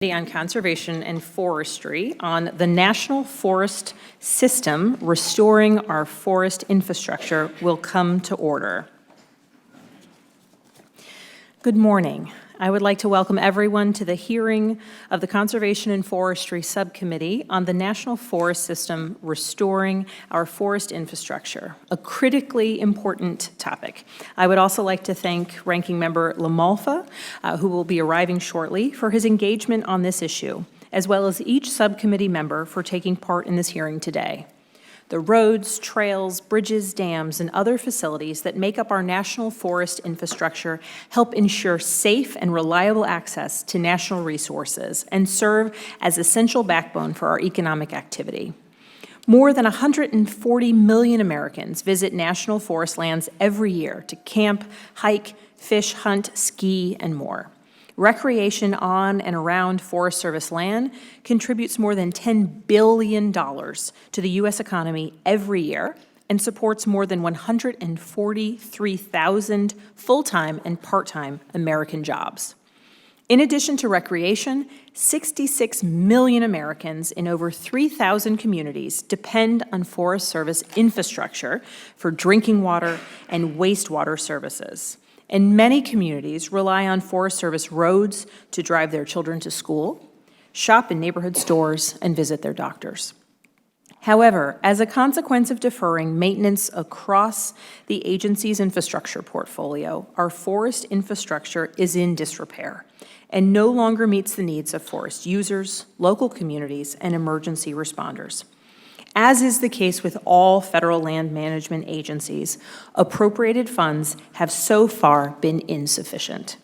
On Conservation and Forestry on the National Forest System, restoring our forest infrastructure, will come to order. Good morning. I would like to welcome everyone to the hearing of the Conservation and Forestry Subcommittee on the National Forest System, restoring our forest infrastructure, a critically important topic. I would also like to thank Ranking Member Lamalfa, who will be arriving shortly, for his engagement on this issue, as well as each subcommittee member for taking part in this hearing today. The roads, trails, bridges, dams, and other facilities that make up our national forest infrastructure help ensure safe and reliable access to national resources and serve as essential backbone for our economic activity. More than 140 million Americans visit national forest lands every year to camp, hike, fish, hunt, ski, and more. Recreation on and around Forest Service land contributes more than $10 billion to the U.S. economy every year and supports more than 143,000 full-time and part-time American jobs. In addition to recreation, 66 million Americans in over 3,000 communities depend on Forest Service infrastructure for drinking water and wastewater services. And many communities rely on Forest Service roads to drive their children to school, shop in neighborhood stores, and visit their doctors. However, as a consequence of deferring maintenance across the agency's infrastructure portfolio, our forest infrastructure is in disrepair and no longer meets the needs of forest users, local communities, and emergency responders. As is the case with all federal land management agencies, appropriated funds have so far been insufficient.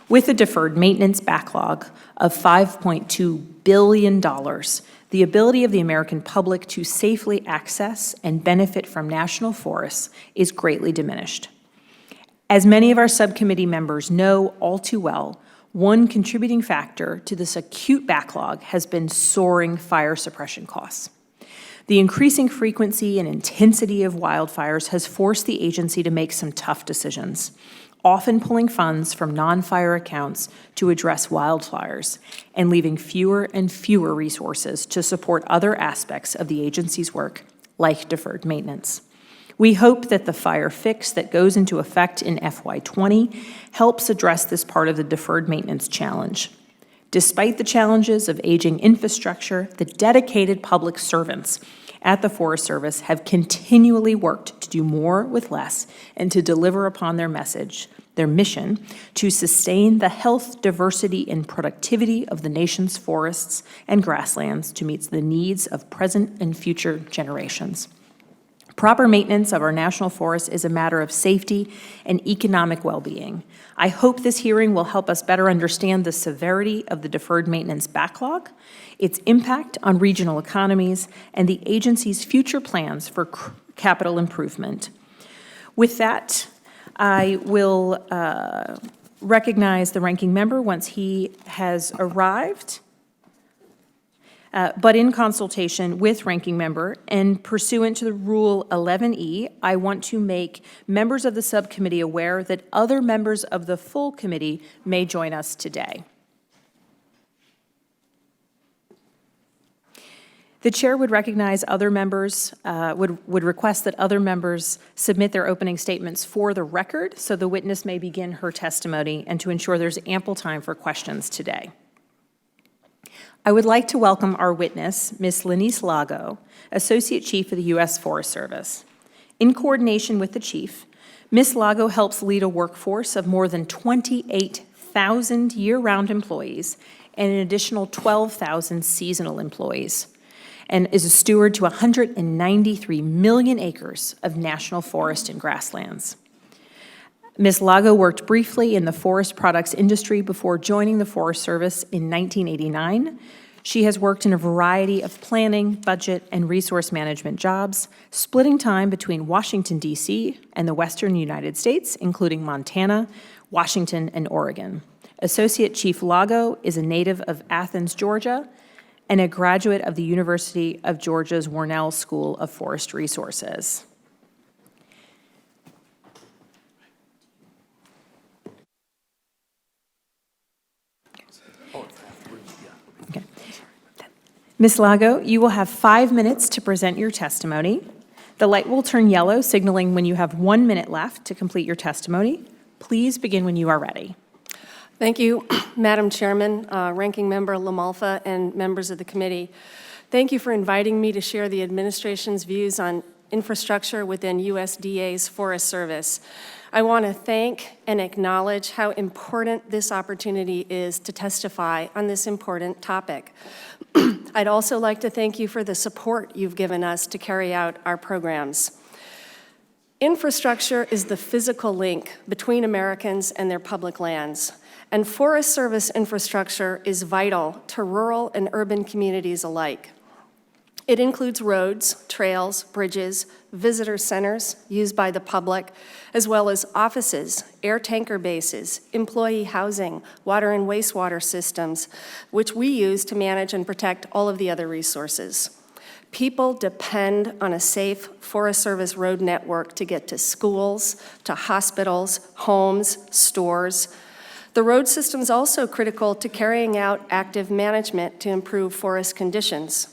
With a deferred maintenance backlog of $5.2 billion, the ability of the American public to safely access and benefit from national forests is greatly diminished. As many of our subcommittee members know all too well, one contributing factor to this acute backlog has been soaring fire suppression costs. The increasing frequency and intensity of wildfires has forced the agency to make some tough decisions, often pulling funds from non-fire accounts to address wildfires and leaving fewer and fewer resources to support other aspects of the agency's work, like deferred maintenance. We hope that the fire fix that goes into effect in FY20 helps address this part of the deferred maintenance challenge. Despite the challenges of aging infrastructure, the dedicated public servants at the Forest Service have continually worked to do more with less and to deliver upon their mission to sustain the health, diversity, and productivity of the nation's forests and grasslands to meet the needs of present and future generations. Proper maintenance of our national forests is a matter of safety and economic well-being. I hope this hearing will help us better understand the severity of the deferred maintenance backlog, its impact on regional economies, and the agency's future plans for capital improvement. With that, I will recognize the ranking member once he has arrived. But in consultation with ranking member and pursuant to the Rule 11E, I want to make members of the subcommittee aware that other members of the full committee may join us today. The chair would recognize other members, would request that other members submit their opening statements for the record so the witness may begin her testimony and to ensure there's ample time for questions today. I would like to welcome our witness, Ms. Lenice Lago, Associate Chief of the U.S. Forest Service. In coordination with the Chief, Ms. Lago helps lead a workforce of more than 28,000 year-round employees and an additional 12,000 seasonal employees, and is a steward to 193 million acres of national forest and grasslands. Ms. Lago worked briefly in the forest products industry before joining the Forest Service in 1989. She has worked in a variety of planning, budget, and resource management jobs, splitting time between Washington, D.C. and the Western United States, including Montana, Washington, and Oregon. Associate Chief Lago is a native of Athens, Georgia, and a graduate of the University of Georgia's Warnell School of Forest Resources. Ms. Lago, you will have 5 minutes to present your testimony. The light will turn yellow, signaling when you have 1 minute left to complete your testimony. Please begin when you are ready. Thank you, Madam Chairman, Ranking Member LaMalfa, and members of the committee. Thank you for inviting me to share the administration's views on infrastructure within USDA's Forest Service. I want to thank and acknowledge how important this opportunity is to testify on this important topic. I'd also like to thank you for the support you've given us to carry out our programs. Infrastructure is the physical link between Americans and their public lands, and Forest Service infrastructure is vital to rural and urban communities alike. It includes roads, trails, bridges, visitor centers used by the public, as well as offices, air tanker bases, employee housing, water and wastewater systems, which we use to manage and protect all of the other resources. People depend on a safe Forest Service road network to get to schools, to hospitals, homes, stores. The road system is also critical to carrying out active management to improve forest conditions.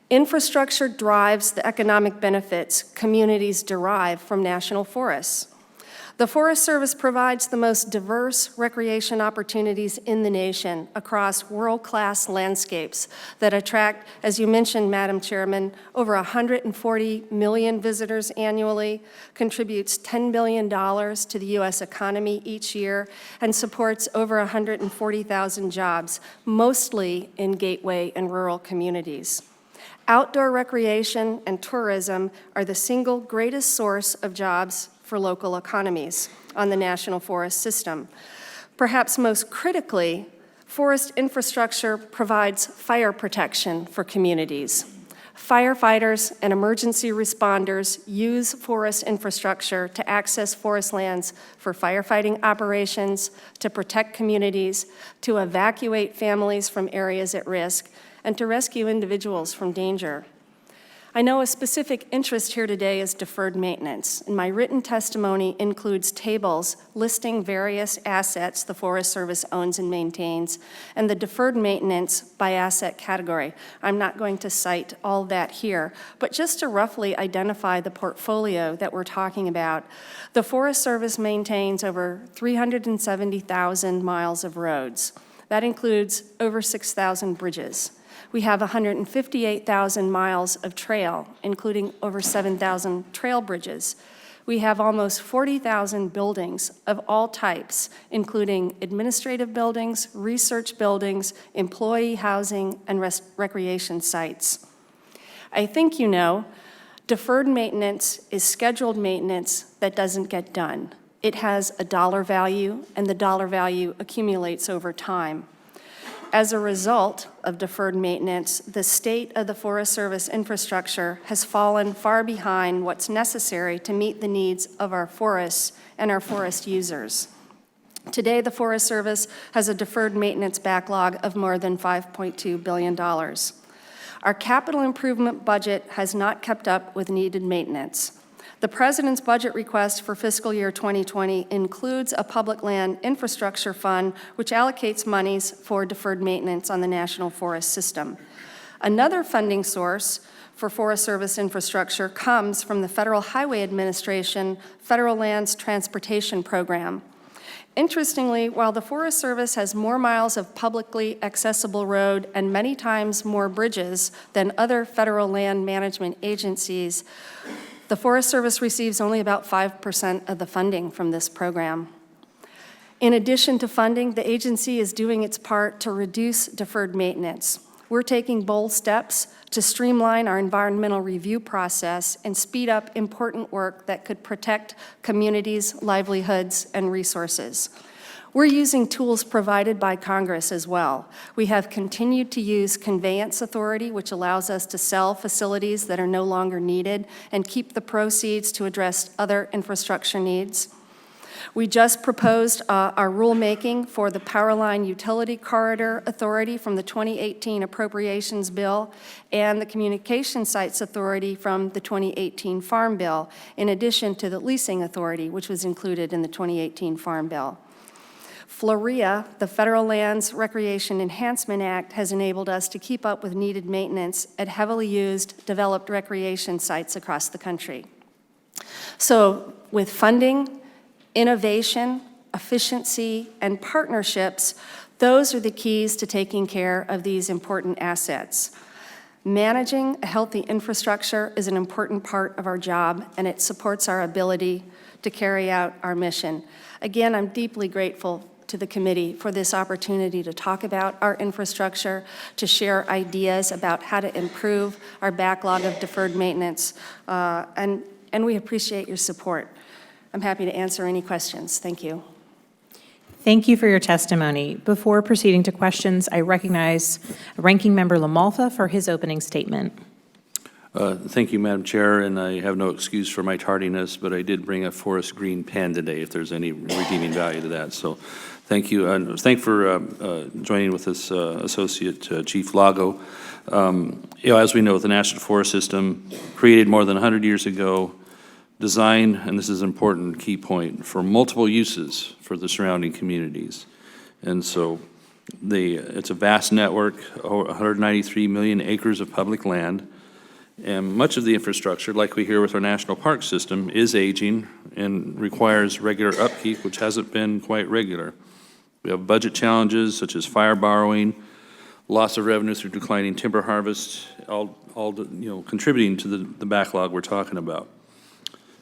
Infrastructure drives the economic benefits communities derive from national forests. The Forest Service provides the most diverse recreation opportunities in the nation across world-class landscapes that attract, as you mentioned, Madam Chairman, over 140 million visitors annually, contributes $10 billion to the U.S. economy each year, and supports over 140,000 jobs, mostly in gateway and rural communities. Outdoor recreation and tourism are the single greatest source of jobs for local economies on the National Forest System. Perhaps most critically, forest infrastructure provides fire protection for communities. Firefighters and emergency responders use forest infrastructure to access forest lands for firefighting operations, to protect communities, to evacuate families from areas at risk, and to rescue individuals from danger. I know a specific interest here today is deferred maintenance, and my written testimony includes tables listing various assets the Forest Service owns and maintains, and the deferred maintenance by asset category. I'm not going to cite all that here, but just to roughly identify the portfolio that we're talking about, the Forest Service maintains over 370,000 miles of roads. That includes over 6,000 bridges. We have 158,000 miles of trail, including over 7,000 trail bridges. We have almost 40,000 buildings of all types, including administrative buildings, research buildings, employee housing, and recreation sites. I think you know, deferred maintenance is scheduled maintenance that doesn't get done. It has a dollar value, and the dollar value accumulates over time. As a result of deferred maintenance, the state of the Forest Service infrastructure has fallen far behind what's necessary to meet the needs of our forests and our forest users. Today, the Forest Service has a deferred maintenance backlog of more than $5.2 billion. Our capital improvement budget has not kept up with needed maintenance. The President's budget request for fiscal year 2020 includes a public land infrastructure fund which allocates monies for deferred maintenance on the National Forest System. Another funding source for Forest Service infrastructure comes from the Federal Highway Administration Federal Lands Transportation Program. Interestingly, while the Forest Service has more miles of publicly accessible road and many times more bridges than other federal land management agencies, the Forest Service receives only about 5% of the funding from this program. In addition to funding, the agency is doing its part to reduce deferred maintenance. We're taking bold steps to streamline our environmental review process and speed up important work that could protect communities' livelihoods and resources. We're using tools provided by Congress as well. We have continued to use conveyance authority, which allows us to sell facilities that are no longer needed and keep the proceeds to address other infrastructure needs. We just proposed our rulemaking for the Powerline Utility Corridor Authority from the 2018 Appropriations Bill and the Communication Sites Authority from the 2018 Farm Bill, in addition to the Leasing Authority, which was included in the 2018 Farm Bill. FLREA, the Federal Lands Recreation Enhancement Act, has enabled us to keep up with needed maintenance at heavily used, developed recreation sites across the country. So with funding, innovation, efficiency, and partnerships, those are the keys to taking care of these important assets. Managing a healthy infrastructure is an important part of our job, and it supports our ability to carry out our mission. Again, I'm deeply grateful to the committee for this opportunity to talk about our infrastructure, to share ideas about how to improve our backlog of deferred maintenance, and we appreciate your support. I'm happy to answer any questions. Thank you. Thank you for your testimony. Before proceeding to questions, I recognize Ranking Member LaMalfa for his opening statement. Thank you, Madam Chair, and I have no excuse for my tardiness, but I did bring a forest green pen today if there's any redeeming value to that. So thank you. And thank you for joining with us, Associate Chief Lago. As we know, the National Forest System, created more than 100 years ago, designed, and this is an important key point, for multiple uses for the surrounding communities. And so it's a vast network, 193 million acres of public land, and much of the infrastructure, like we hear with our national park system, is aging and requires regular upkeep, which hasn't been quite regular. We have budget challenges such as fire borrowing, loss of revenue through declining timber harvest, all contributing to the backlog we're talking about.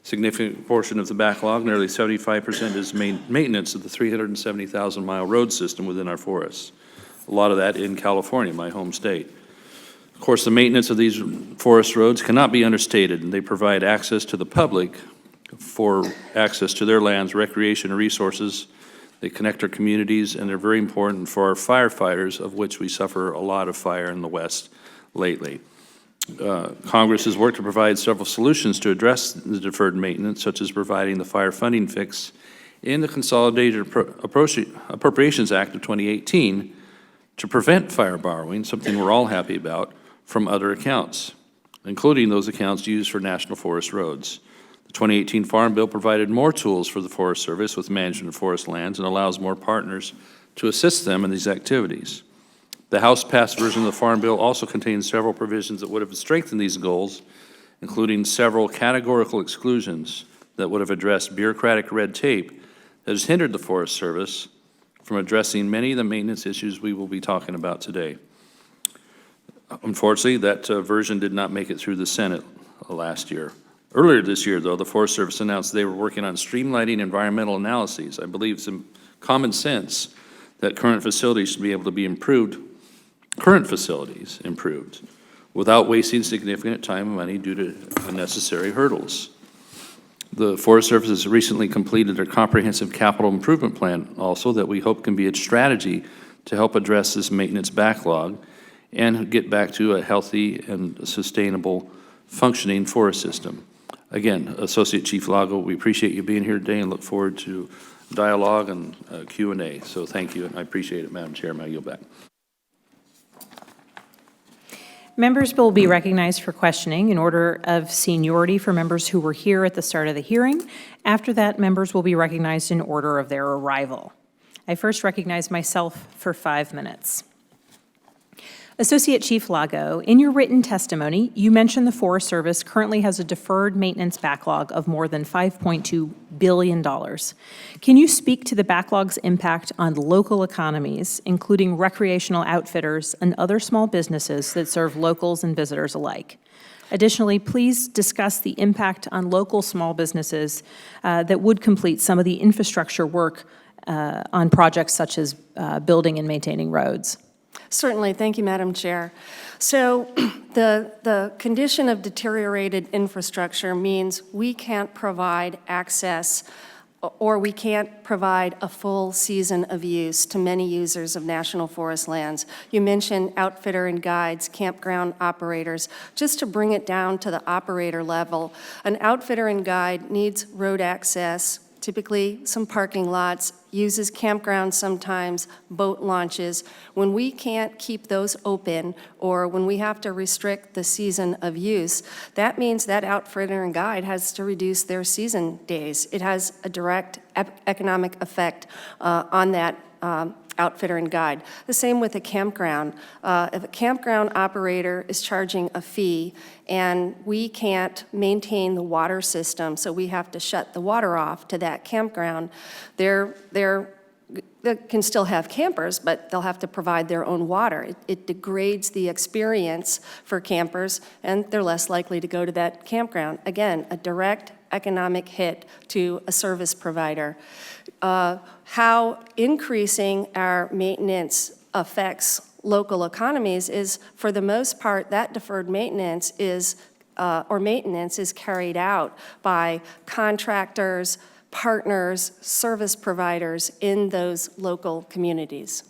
Significant portion of the backlog, nearly 75%, is maintenance of the 370,000-mile road system within our forests. A lot of that in California, my home state. Of course, the maintenance of these forest roads cannot be understated, and they provide access to the public for access to their lands, recreation, and resources. They connect our communities, and they're very important for our firefighters, of which we suffer a lot of fire in the West lately. Congress has worked to provide several solutions to address the deferred maintenance, such as providing the fire funding fix in the Consolidated Appropriations Act of 2018 to prevent fire borrowing, something we're all happy about, from other accounts, including those accounts used for National Forest roads. The 2018 Farm Bill provided more tools for the Forest Service with management of forest lands and allows more partners to assist them in these activities. The House-passed version of the Farm Bill also contains several provisions that would have strengthened these goals, including several categorical exclusions that would have addressed bureaucratic red tape that has hindered the Forest Service from addressing many of the maintenance issues we will be talking about today. Unfortunately, that version did not make it through the Senate last year. Earlier this year, though, the Forest Service announced they were working on streamlining environmental analyses. I believe it's common sense that current facilities should be able to be improved, without wasting significant time and money due to unnecessary hurdles. The Forest Service has recently completed their comprehensive capital improvement plan also that we hope can be a strategy to help address this maintenance backlog and get back to a healthy and sustainable functioning forest system. Again, Associate Chief Lago, we appreciate you being here today and look forward to dialogue and Q&A. So thank you, and I appreciate it, Madam Chair. I yield back. Members will be recognized for questioning in order of seniority for members who were here at the start of the hearing. After that, members will be recognized in order of their arrival. I first recognize myself for 5 minutes. Associate Chief Lago, in your written testimony, you mentioned the Forest Service currently has a deferred maintenance backlog of more than $5.2 billion. Can you speak to the backlog's impact on local economies, including recreational outfitters and other small businesses that serve locals and visitors alike? Additionally, please discuss the impact on local small businesses that would complete some of the infrastructure work on projects such as building and maintaining roads. Certainly. Thank you, Madam Chair. So the condition of deteriorated infrastructure means we can't provide access or we can't provide a full season of use to many users of national forest lands. You mentioned outfitter and guides, campground operators. Just to bring it down to the operator level, an outfitter and guide needs road access typically some parking lots, uses campgrounds sometimes, boat launches. When we can't keep those open, or when we have to restrict the season of use, that means that outfitter and guide has to reduce their season days. It has a direct economic effect on that outfitter and guide. The same with a campground. If a campground operator is charging a fee and we can't maintain the water system, so we have to shut the water off to that campground, they can still have campers, but they'll have to provide their own water. It degrades the experience for campers, and they're less likely to go to that campground. Again, a direct economic hit to a service provider. How increasing our maintenance affects local economies is, for the most part, that deferred maintenance is carried out by contractors, partners, service providers in those local communities.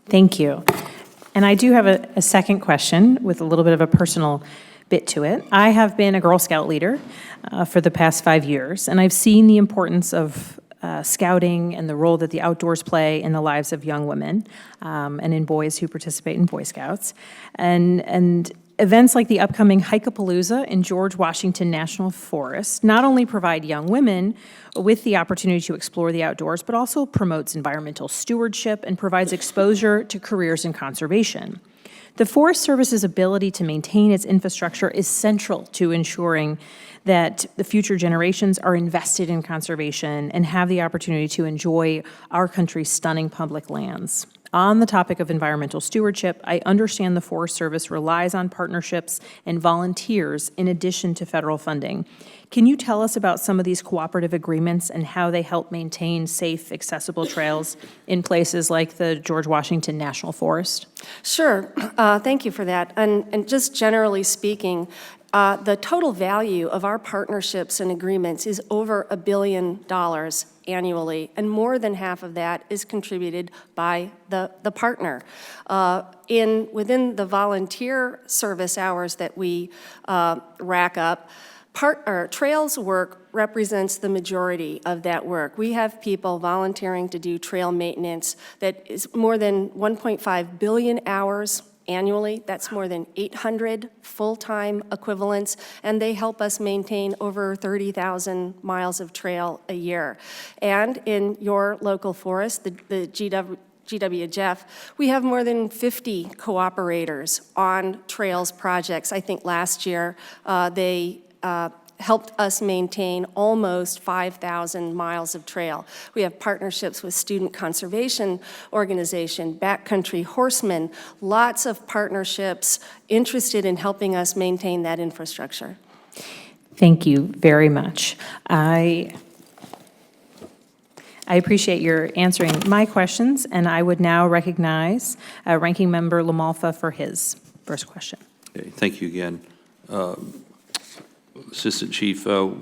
Thank you. And I do have a second question with a little bit of a personal bit to it. I have been a Girl Scout leader for the past 5 years, and I've seen the importance of scouting and the role that the outdoors play in the lives of young women and in boys who participate in Boy Scouts. And events like the upcoming Hike-a-Palooza in George Washington National Forest not only provide young women with the opportunity to explore the outdoors, but also promotes environmental stewardship and provides exposure to careers in conservation. The Forest Service's ability to maintain its infrastructure is central to ensuring that the future generations are invested in conservation and have the opportunity to enjoy our country's stunning public lands. On the topic of environmental stewardship, I understand the Forest Service relies on partnerships and volunteers in addition to federal funding. Can you tell us about some of these cooperative agreements and how they help maintain safe, accessible trails in places like the George Washington National Forest? Sure. Thank you for that. And just generally speaking, the total value of our partnerships and agreements is over $1 billion annually, and more than half of that is contributed by the partner. Within the volunteer service hours that we rack up, trails work represents the majority of that work. We have people volunteering to do trail maintenance that is more than 1.5 billion hours annually. That's more than 800 full-time equivalents, and they help us maintain over 30,000 miles of trail a year. And in your local forest, the GWJF, we have more than 50 cooperators on trails projects. I think last year they helped us maintain almost 5,000 miles of trail. We have partnerships with Student Conservation Organization, Backcountry Horsemen, lots of partnerships interested in helping us maintain that infrastructure. Thank you very much. I appreciate your answering my questions, and I would now recognize Ranking Member LaMalfa for his first question. Okay, thank you again. Assistant Chief, we're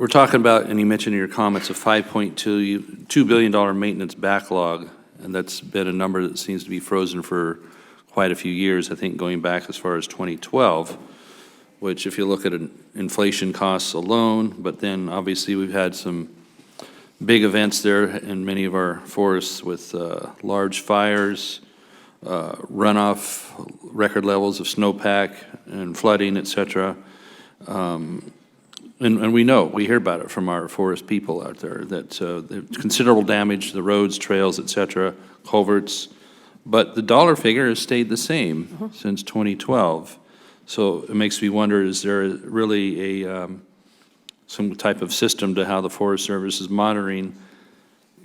talking about, and you mentioned in your comments, a $5.2 billion maintenance backlog, and that's been a number that seems to be frozen for quite a few years, I think going back as far as 2012, which if you look at inflation costs alone, but then obviously we've had some big events there in many of our forests with large fires, runoff, record levels of snowpack and flooding, et cetera. And we hear about it from our forest people out there, that there's considerable damage to the roads, trails, et cetera, culverts. But the dollar figure has stayed the same since 2012. So it makes me wonder, is there really some type of system to how the Forest Service is monitoring,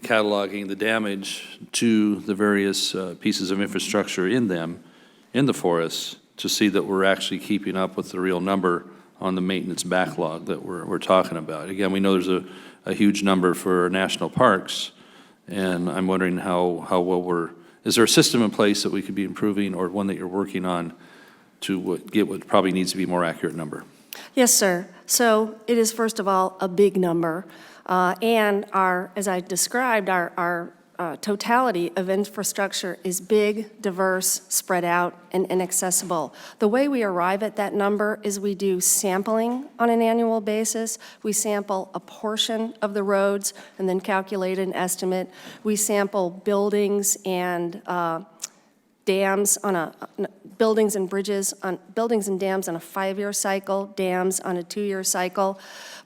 cataloging the damage to the various pieces of infrastructure in the forests, to see that we're actually keeping up with the real number on the maintenance backlog that we're talking about. Again, we know there's a huge number for national parks, and I'm wondering how well is there a system in place that we could be improving, or one that you're working on to get what probably needs to be a more accurate number? Yes, sir. So it is, first of all, a big number. And as I described, our totality of infrastructure is big, diverse, spread out, and inaccessible. The way we arrive at that number is we do sampling on an annual basis. We sample a portion of the roads and then calculate an estimate. We sample buildings and dams buildings and bridges buildings and dams on a 5-year cycle, dams on a 2-year cycle.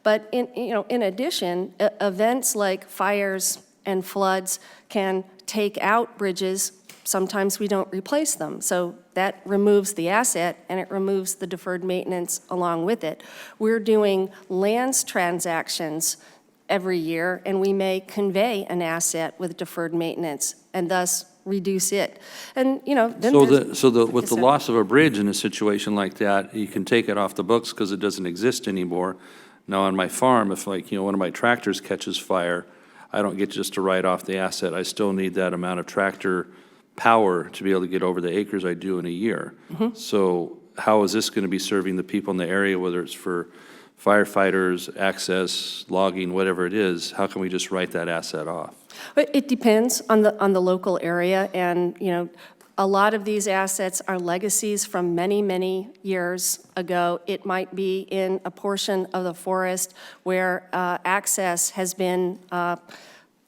But in addition, events like fires and floods can take out bridges. Sometimes we don't replace them. So that removes the asset and it removes the deferred maintenance along with it. We're doing lands transactions every year, and we may convey an asset with deferred maintenance and thus reduce it. And, then with the loss of a bridge in a situation like that, you can take it off the books because it doesn't exist anymore. Now, on my farm, if one of my tractors catches fire, I don't get just to write off the asset. I still need that amount of tractor power to be able to get over the acres I do in a year. Mm-hmm. So how is this going to be serving the people in the area, whether it's for firefighters, access, logging, whatever it is? How can we just write that asset off? It depends on the local area, and a lot of these assets are legacies from many, many years ago. It might be in a portion of the forest where access has been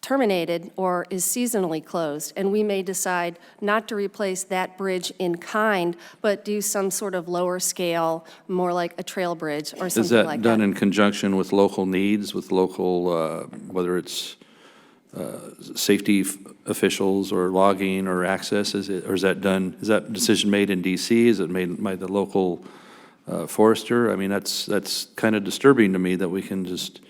terminated or is seasonally closed, and we may decide not to replace that bridge in kind, but do some sort of lower scale, more like a trail bridge or something like that. Is that done in conjunction with local needs, with local, whether it's safety officials or logging or access? Is that decision made in DC? Is it made by the local forester? I mean, that's kind of disturbing to me that we can just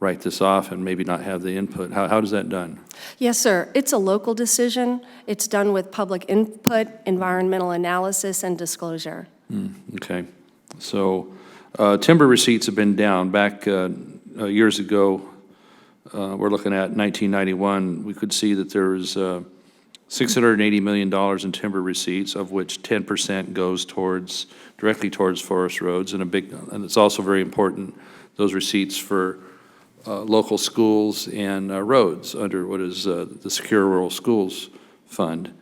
write this off and maybe not have the input. How does that done? Yes, sir. It's a local decision. It's done with public input, environmental analysis, and disclosure. Okay. So timber receipts have been down. Back years ago, we're looking at 1991, we could see that there was $680 million in timber receipts, of which 10% goes directly towards forest roads, and it's also very important, those receipts for local schools and roads under what is the Secure Rural Schools Fund.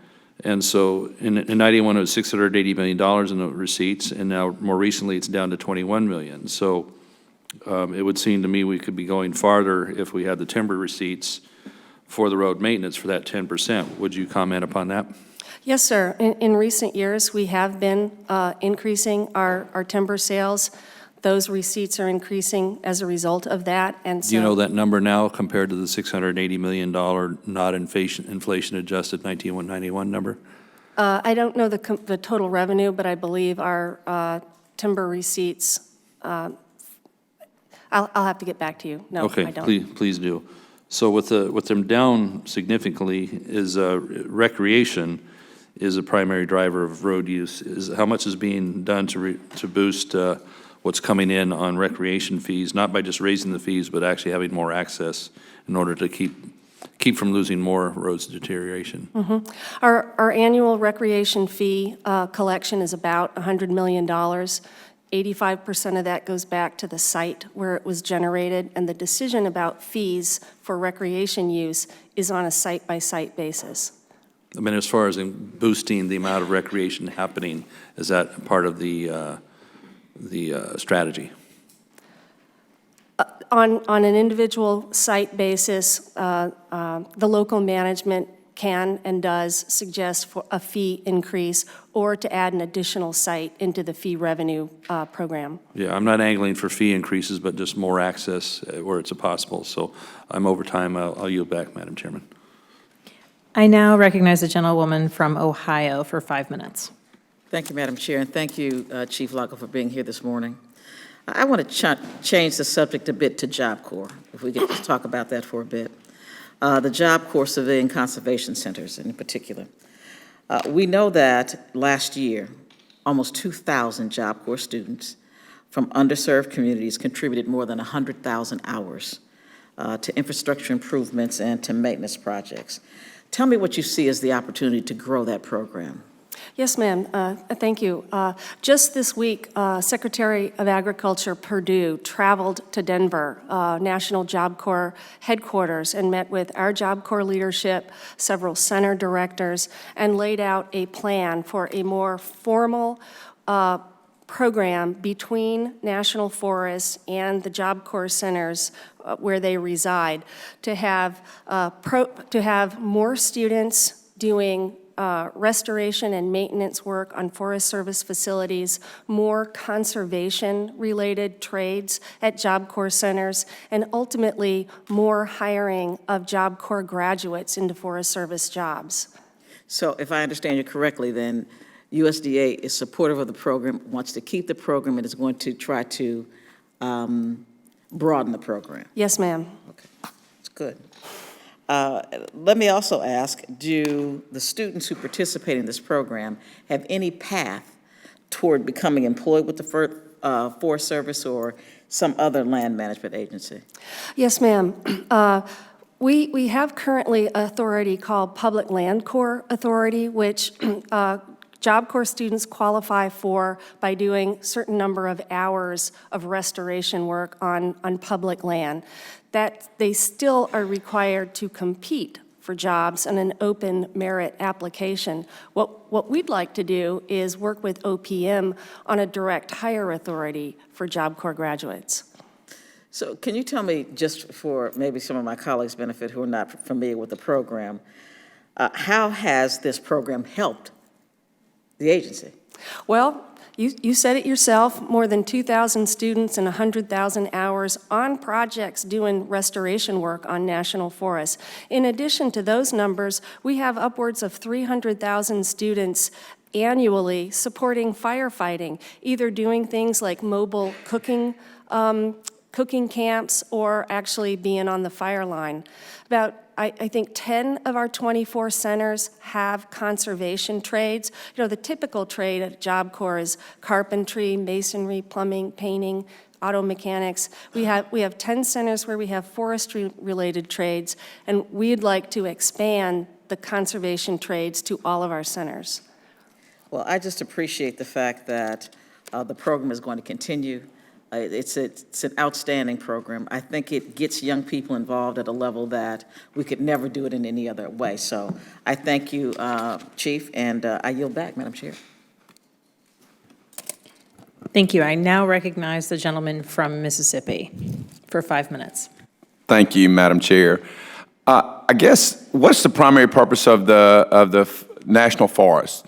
And so in 91, it was $680 million in the receipts, and now more recently it's down to 21 million. So it would seem to me we could be going farther if we had the timber receipts for the road maintenance for that 10%. Would you comment upon that? Yes, sir. In recent years, we have been increasing our timber sales. Those receipts are increasing as a result of that. And so, do you know that number now compared to the $680 million not inflation-adjusted 1991 number? I don't know the total revenue, but I believe our timber receipts, I'll have to get back to you. No, okay, I don't. Please do. So with them down significantly, is recreation is a primary driver of road use. How much is being done to boost what's coming in on recreation fees, not by just raising the fees, but actually having more access in order to keep from losing more roads to deterioration? Mm-hmm. Our annual recreation fee collection is about $100 million. 85% of that goes back to the site where it was generated, and the decision about fees for recreation use is on a site-by-site basis. I mean, as far as in boosting the amount of recreation happening, is that part of the strategy? On an individual site basis, the local management can and does suggest for a fee increase or to add an additional site into the fee revenue program. Yeah, I'm not angling for fee increases, but just more access where it's possible. So I'm over time. I'll yield back, Madam Chairman. I now recognize the gentlewoman from Ohio for 5 minutes. Thank you, Madam Chair, and thank you, Chief Lago, for being here this morning. I want to change the subject a bit to Job Corps, if we could just talk about that for a bit. The Job Corps Civilian Conservation Centers in particular. We know that last year, almost 2,000 Job Corps students from underserved communities contributed more than 100,000 hours to infrastructure improvements and to maintenance projects. Tell me what you see as the opportunity to grow that program. Yes, ma'am. Thank you. Just this week, Secretary of Agriculture Perdue traveled to Denver, National Job Corps headquarters, and met with our Job Corps leadership, several center directors, and laid out a plan for a more formal program between National Forests and the Job Corps centers where they reside to have more students doing restoration and maintenance work on Forest Service facilities, more conservation-related trades at Job Corps centers, and ultimately more hiring of Job Corps graduates into Forest Service jobs. So if I understand you correctly, then USDA is supportive of the program, wants to keep the program, and is going to try to broaden the program. Yes, ma'am. Okay, that's good. Let me also ask, do the students who participate in this program have any path toward becoming employed with the Forest Service or some other land management agency? Yes, ma'am. We have currently an authority called Public Land Corps Authority, which Job Corps students qualify for by doing a certain number of hours of restoration work on public land. That they still are required to compete for jobs in an open merit application. What we'd like to do is work with OPM on a direct hire authority for Job Corps graduates. So can you tell me, just for maybe some of my colleagues' benefit who are not familiar with the program, how has this program helped the agency? Well, you said it yourself, more than 2,000 students and 100,000 hours on projects doing restoration work on national forests. In addition to those numbers, we have upwards of 300,000 students annually supporting firefighting, either doing things like mobile cooking camps or actually being on the fire line. About I think 10 of our 24 centers have conservation trades. You know, the typical trade at Job Corps is carpentry, masonry, plumbing, painting, auto mechanics. We have 10 centers where we have forestry-related trades, and we'd like to expand the conservation trades to all of our centers. Well, I just appreciate the fact that the program is going to continue. It's an outstanding program. I think it gets young people involved at a level that we could never do it in any other way. So I thank you, Chief, and I yield back, Madam Chair. Thank you. I now recognize the gentleman from Mississippi for 5 minutes. Thank you, Madam Chair. I guess, what's the primary purpose of the National Forest?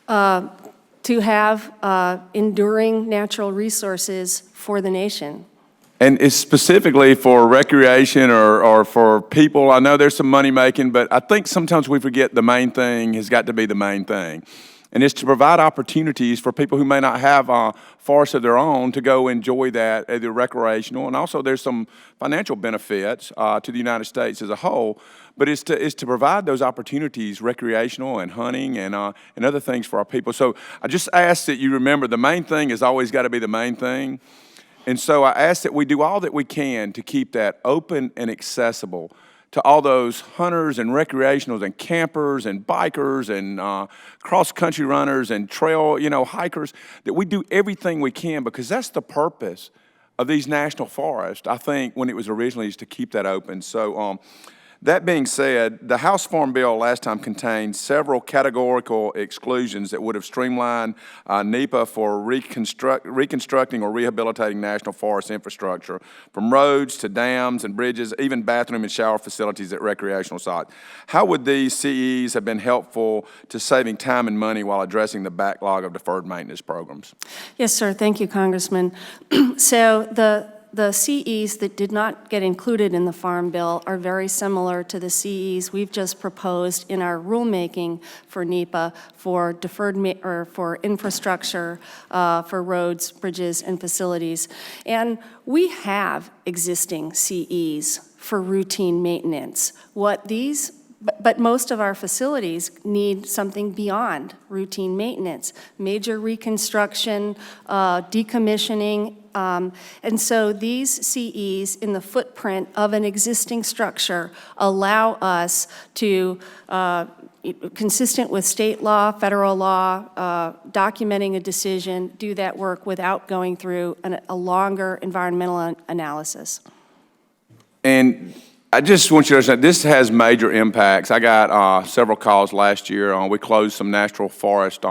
To have enduring natural resources for the nation. And it's specifically for recreation or for people. I know there's some money making, but I think sometimes we forget the main thing has got to be the main thing. And it's to provide opportunities for people who may not have forests of their own to go enjoy that, either recreational, and also there's some financial benefits to the United States as a whole. But it's to provide those opportunities, recreational and hunting and other things for our people. So I just ask that you remember the main thing has always got to be the main thing. And so I ask that we do all that we can to keep that open and accessible to all those hunters and recreationals and campers and bikers and cross-country runners and trail, hikers, that we do everything we can, because that's the purpose of these national forests, I think, when it was originally, is to keep that open. So that being said, the House Farm Bill last time contained several categorical exclusions that would have streamlined NEPA for reconstructing or rehabilitating national forest infrastructure, from roads to dams and bridges, even bathroom and shower facilities at recreational sites. How would these CEs have been helpful to saving time and money while addressing the backlog of deferred maintenance programs? Yes, sir. Thank you, Congressman. So the CEs that did not get included in the Farm Bill are very similar to the CEs we've just proposed in our rulemaking for NEPA for for infrastructure, for roads, bridges, and facilities. And we have existing CEs for routine maintenance. But most of our facilities need something beyond routine maintenance, major reconstruction, decommissioning. And so these CEs in the footprint of an existing structure allow us to consistent with state law, federal law, documenting a decision, do that work without going through a longer environmental analysis. And I just want you to understand, this has major impacts. I got several calls last year. We closed some national forest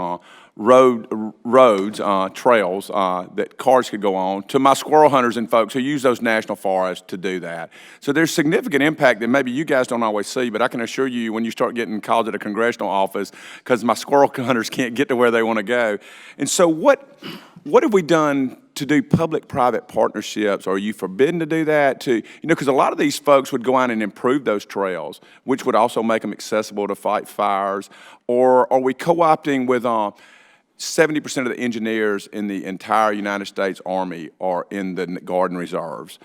roads, trails that cars could go on, to my squirrel hunters and folks who use those national forests to do that. So there's significant impact that maybe you guys don't always see, but I can assure you when you start getting calls at a congressional office, because my squirrel hunters can't get to where they want to go. And so what have we done to do public-private partnerships? Are you forbidden to do that? Because a lot of these folks would go out and improve those trails, which would also make them accessible to fight fires. Or are we co-opting with 70% of the engineers in the entire United States Army are in the Garden Reserves?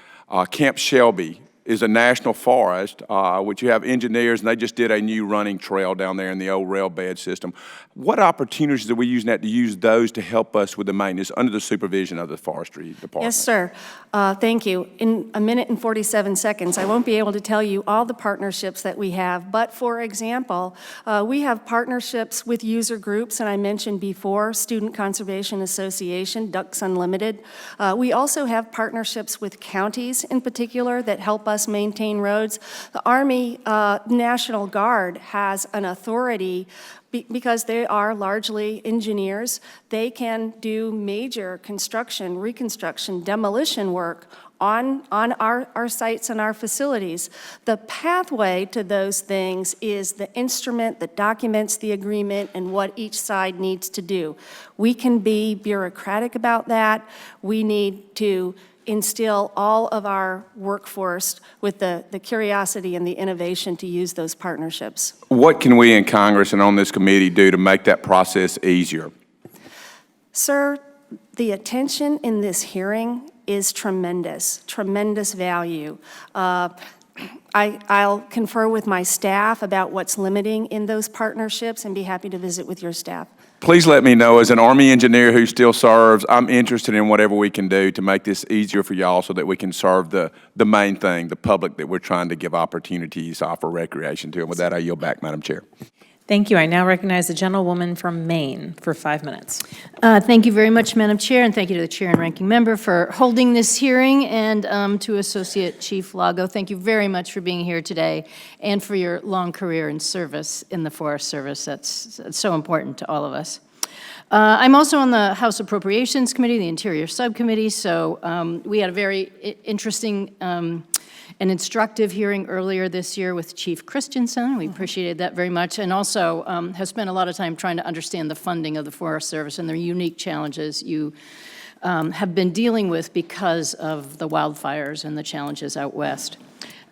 Camp Shelby is a national forest, which you have engineers, and they just did a new running trail down there in the old rail bed system. What opportunities are we using that to use those to help us with the maintenance under the supervision of the Forestry Department? Yes, sir. Thank you. In a minute and 47 seconds, I won't be able to tell you all the partnerships that we have, but for example, we have partnerships with user groups, and I mentioned before, Student Conservation Association, Ducks Unlimited. We also have partnerships with counties in particular that help us maintain roads. The Army National Guard has an authority because they are largely engineers. They can do major construction, reconstruction, demolition work on our sites and our facilities. The pathway to those things is the instrument that documents the agreement and what each side needs to do. We can be bureaucratic about that. We need to instill all of our workforce with the curiosity and the innovation to use those partnerships. What can we in Congress and on this committee do to make that process easier? Sir, the attention in this hearing is tremendous, tremendous value. I'll confer with my staff about what's limiting in those partnerships and be happy to visit with your staff. Please let me know, as an Army engineer who still serves, I'm interested in whatever we can do to make this easier for y'all so that we can serve the main thing, the public that we're trying to give opportunities, offer recreation to. And with that, I yield back, Madam Chair. Thank you. I now recognize the gentlewoman from Maine for 5 minutes. Thank you very much, Madam Chair, and thank you to the Chair and Ranking Member for holding this hearing, and to Associate Chief Lago. Thank you very much for being here today and for your long career and service in the Forest Service. That's so important to all of us. I'm also on the House Appropriations Committee, the Interior Subcommittee, so we had a very interesting an instructive hearing earlier this year with Chief Christensen. We appreciated that very much, and also have spent a lot of time trying to understand the funding of the Forest Service and the unique challenges you have been dealing with because of the wildfires and the challenges out west.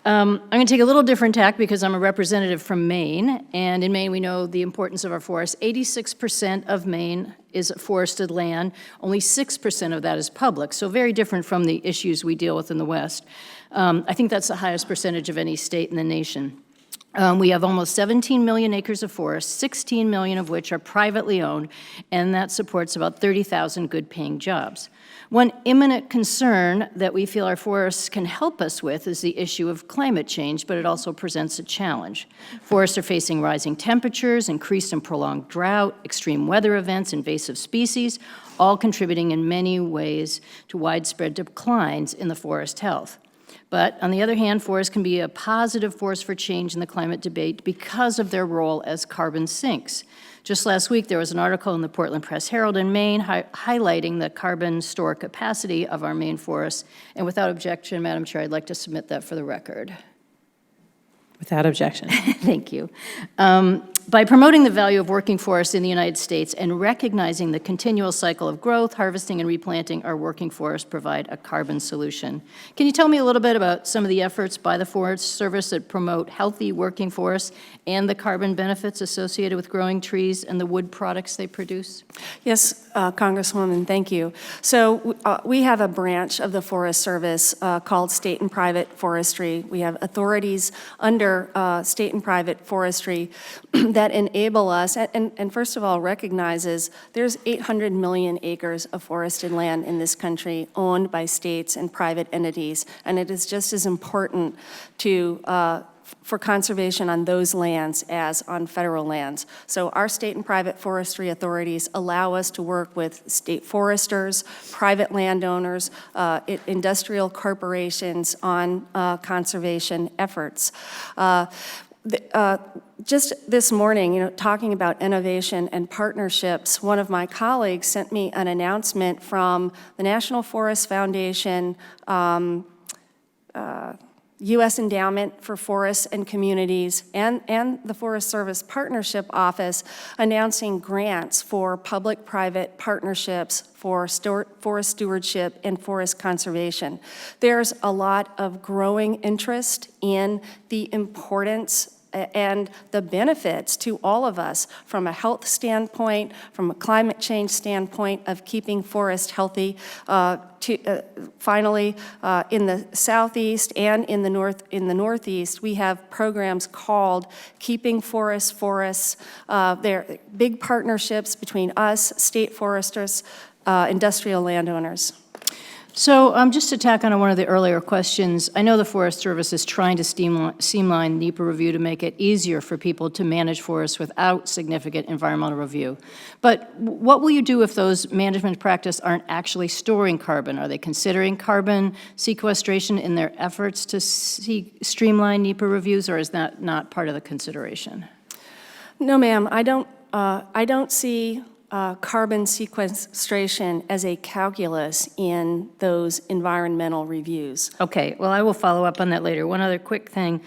I'm going to take a little different tack because I'm a representative from Maine, and in Maine we know the importance of our forests. 86% of Maine is forested land. Only 6% of that is public, so very different from the issues we deal with in the West. I think that's the highest percentage of any state in the nation. We have almost 17 million acres of forest, 16 million of which are privately owned, and that supports about 30,000 good-paying jobs. One imminent concern that we feel our forests can help us with is the issue of climate change, but it also presents a challenge. Forests are facing rising temperatures, increased and prolonged drought, extreme weather events, invasive species, all contributing in many ways to widespread declines in the forest health. But on the other hand, forests can be a positive force for change in the climate debate because of their role as carbon sinks. Just last week, there was an article in the Portland Press Herald in Maine highlighting the carbon store capacity of our Maine forests. And without objection, Madam Chair, I'd like to submit that for the record. Without objection. Thank you. By promoting the value of working forests in the United States and recognizing the continual cycle of growth, harvesting, and replanting, our working forests provide a carbon solution. Can you tell me a little bit about some of the efforts by the Forest Service that promote healthy working forests and the carbon benefits associated with growing trees and the wood products they produce? Yes, Congresswoman, thank you. So we have a branch of the Forest Service called State and Private Forestry. We have authorities under state and private forestry that enable us, and first of all recognizes there's 800 million acres of forested land in this country owned by states and private entities, and it is just as important to for conservation on those lands as on federal lands. So our state and private forestry authorities allow us to work with state foresters, private landowners, industrial corporations on conservation efforts. Just this morning, talking about innovation and partnerships, one of my colleagues sent me an announcement from the National Forest Foundation, U.S. Endowment for Forests and Communities, and the Forest Service Partnership Office announcing grants for public-private partnerships for forest stewardship and forest conservation. There's a lot of growing interest in the importance and the benefits to all of us from a health standpoint, from a climate change standpoint of keeping forests healthy. Finally, in the southeast and in the northeast, we have programs called Keeping Forests Forests. They're big partnerships between us, state foresters, industrial landowners. So just to tack on one of the earlier questions, I know the Forest Service is trying to streamline NEPA review to make it easier for people to manage forests without significant environmental review. But what will you do if those management practices aren't actually storing carbon? Are they considering carbon sequestration in their efforts to streamline NEPA reviews, or is that not part of the consideration? No, ma'am, I don't see carbon sequestration as a calculus in those environmental reviews. Okay, well, I will follow up on that later. One other quick thing.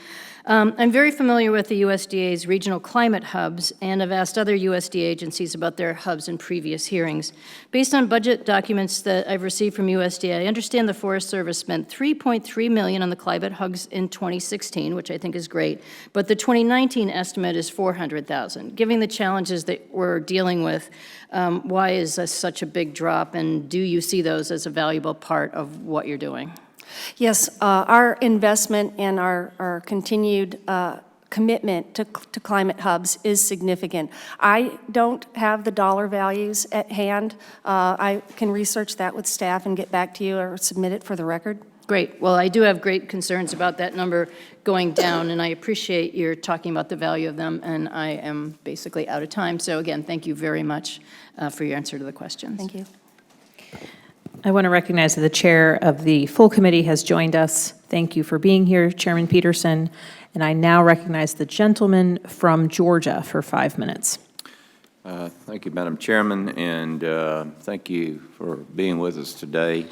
I'm very familiar with the USDA's regional climate hubs, and I've asked other USDA agencies about their hubs in previous hearings. Based on budget documents that I've received from USDA, I understand the Forest Service spent $3.3 million on the climate hubs in 2016, which I think is great, but the 2019 estimate is $400,000. Given the challenges that we're dealing with, why is this such a big drop, and do you see those as a valuable part of what you're doing? Yes, our investment and our continued commitment to climate hubs is significant. I don't have the dollar values at hand. I can research that with staff and get back to you or submit it for the record. Great. Well, I do have great concerns about that number going down, and I appreciate your talking about the value of them, and I am basically out of time. So again, thank you very much for your answer to the questions. Thank you. I want to recognize that the chair of the full committee has joined us. Thank you for being here, Chairman Peterson. And I now recognize the gentleman from Georgia for 5 minutes. Thank you, Madam Chairman, and thank you for being with us today.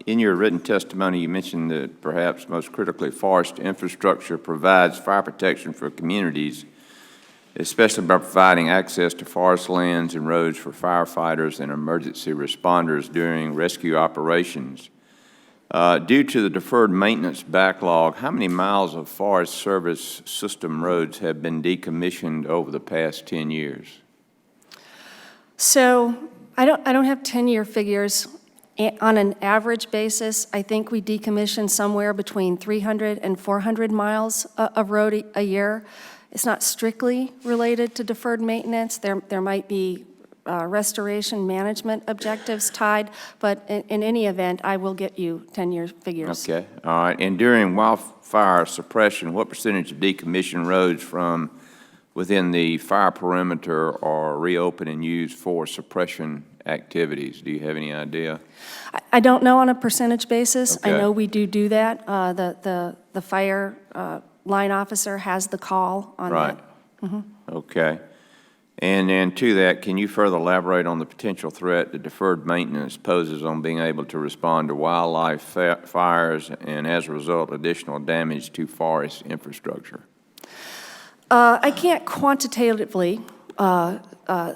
In your written testimony, you mentioned that perhaps most critically, forest infrastructure provides fire protection for communities, especially by providing access to forest lands and roads for firefighters and emergency responders during rescue operations. Due to the deferred maintenance backlog, how many miles of Forest Service system roads have been decommissioned over the past 10 years? So I don't have 10-year figures. On an average basis, I think we decommission somewhere between 300 and 400 miles of road a year. It's not strictly related to deferred maintenance. There might be restoration management objectives tied, but in any event, I will get you 10-year figures. Okay, all right. And during wildfire suppression, what percentage of decommissioned roads from within the fire perimeter are reopened and used for suppression activities? Do you have any idea? I don't know on a percentage basis. Okay. I know we do that. The fire line officer has the call on Right. that. Mm-hmm. Okay. And then to that, can you further elaborate on the potential threat that deferred maintenance poses on being able to respond to wildlife fires and, as a result, additional damage to forest infrastructure? I can't quantitatively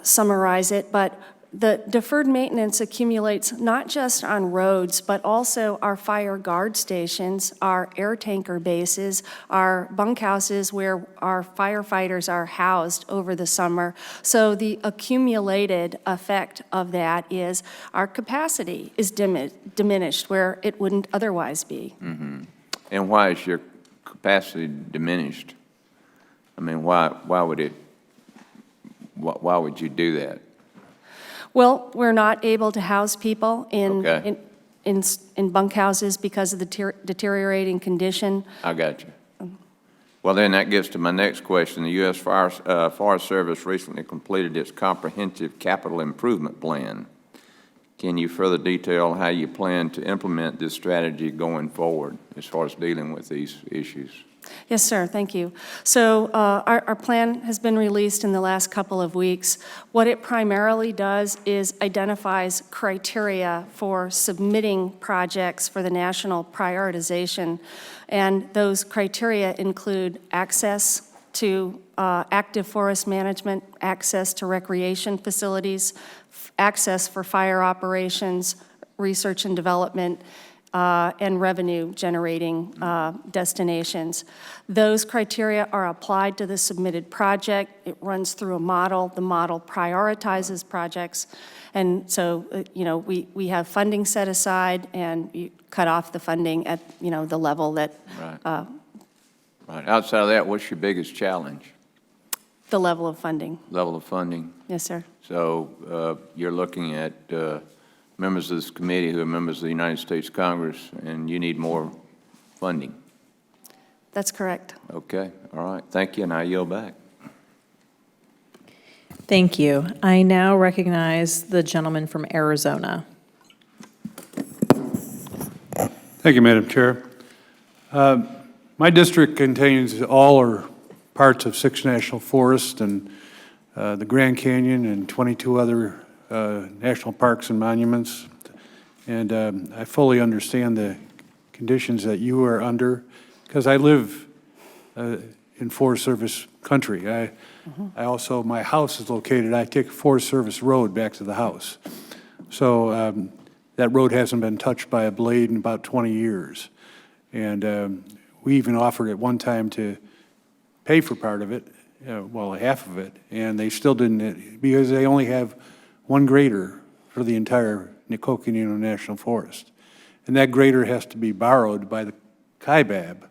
summarize it, but the deferred maintenance accumulates not just on roads, but also our fire guard stations, our air tanker bases, our bunkhouses where our firefighters are housed over the summer. So the accumulated effect of that is our capacity is diminished where it wouldn't otherwise be. Mm-hmm. And why is your capacity diminished? I mean, why would you do that? Well, we're not able to house people Okay. in bunkhouses because of the deteriorating condition. I got you. Well, then that gets to my next question. The U.S. Forest Service recently completed its comprehensive capital improvement plan. Can you further detail how you plan to implement this strategy going forward as far as dealing with these issues? Yes, sir, thank you. So our plan has been released in the last couple of weeks. What it primarily does is identifies criteria for submitting projects for the national prioritization. And those criteria include access to active forest management, access to recreation facilities, access for fire operations, research and development, and revenue-generating destinations. Those criteria are applied to the submitted project. It runs through a model. The model prioritizes projects. And so, we have funding set aside, and you cut off the funding at, the level that... Right. Right. Outside of that, what's your biggest challenge? The level of funding. Level of funding? Yes, sir. So you're looking at members of this committee who are members of the United States Congress, and you need more funding. That's correct. Okay, all right. Thank you, and I yield back. Thank you. I now recognize the gentleman from Arizona. Thank you, Madam Chair. My district contains all or parts of 6 national forests and the Grand Canyon and 22 other national parks and monuments. And I fully understand the conditions that you are under, because I live in Forest Service country. I also, my house is located, I take a Forest Service road back to the house. So that road hasn't been touched by a blade in about 20 years. And we even offered at one time to pay for part of it, well, half of it, and they still didn't, because they only have one grader for the entire Coconino National Forest. And that grader has to be borrowed by the Kaibab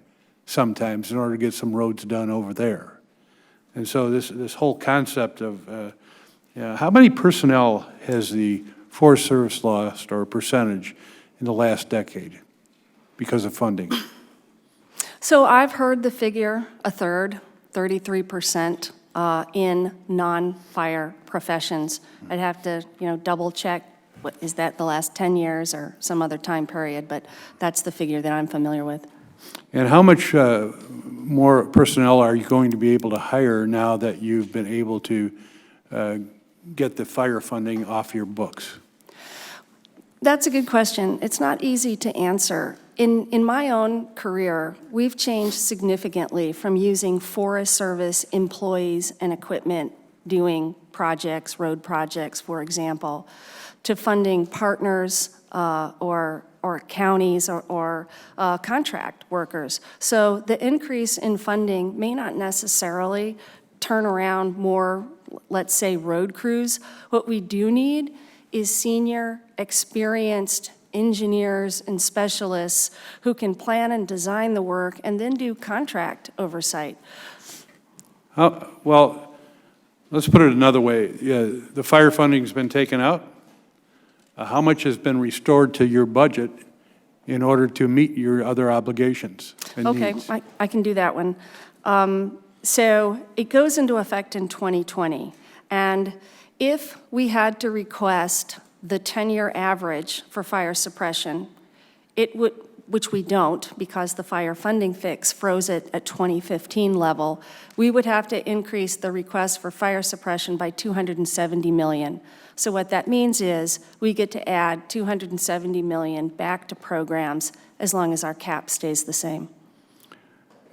sometimes in order to get some roads done over there. And so this whole concept of, how many personnel has the Forest Service lost, or a percentage, in the last decade because of funding? So I've heard the figure, a third, 33%, in non-fire professions. I'd have to, double check, what is that, the last 10 years or some other time period, but that's the figure that I'm familiar with. And how much more personnel are you going to be able to hire now that you've been able to get the fire funding off your books? That's a good question. It's not easy to answer. In my own career, we've changed significantly from using Forest Service employees and equipment doing projects, road projects, for example, to funding partners or counties or contract workers. So the increase in funding may not necessarily turn around more, let's say, road crews. What we do need is senior, experienced engineers and specialists who can plan and design the work and then do contract oversight. Well, let's put it another way. The fire funding's been taken out. How much has been restored to your budget in order to meet your other obligations and Okay, needs? I can do that one. So it goes into effect in 2020. And if we had to request the 10-year average for fire suppression, it would, which we don't because the fire funding fix froze it at 2015 level, we would have to increase the request for fire suppression by $270 million. So what that means is we get to add $270 million back to programs as long as our cap stays the same.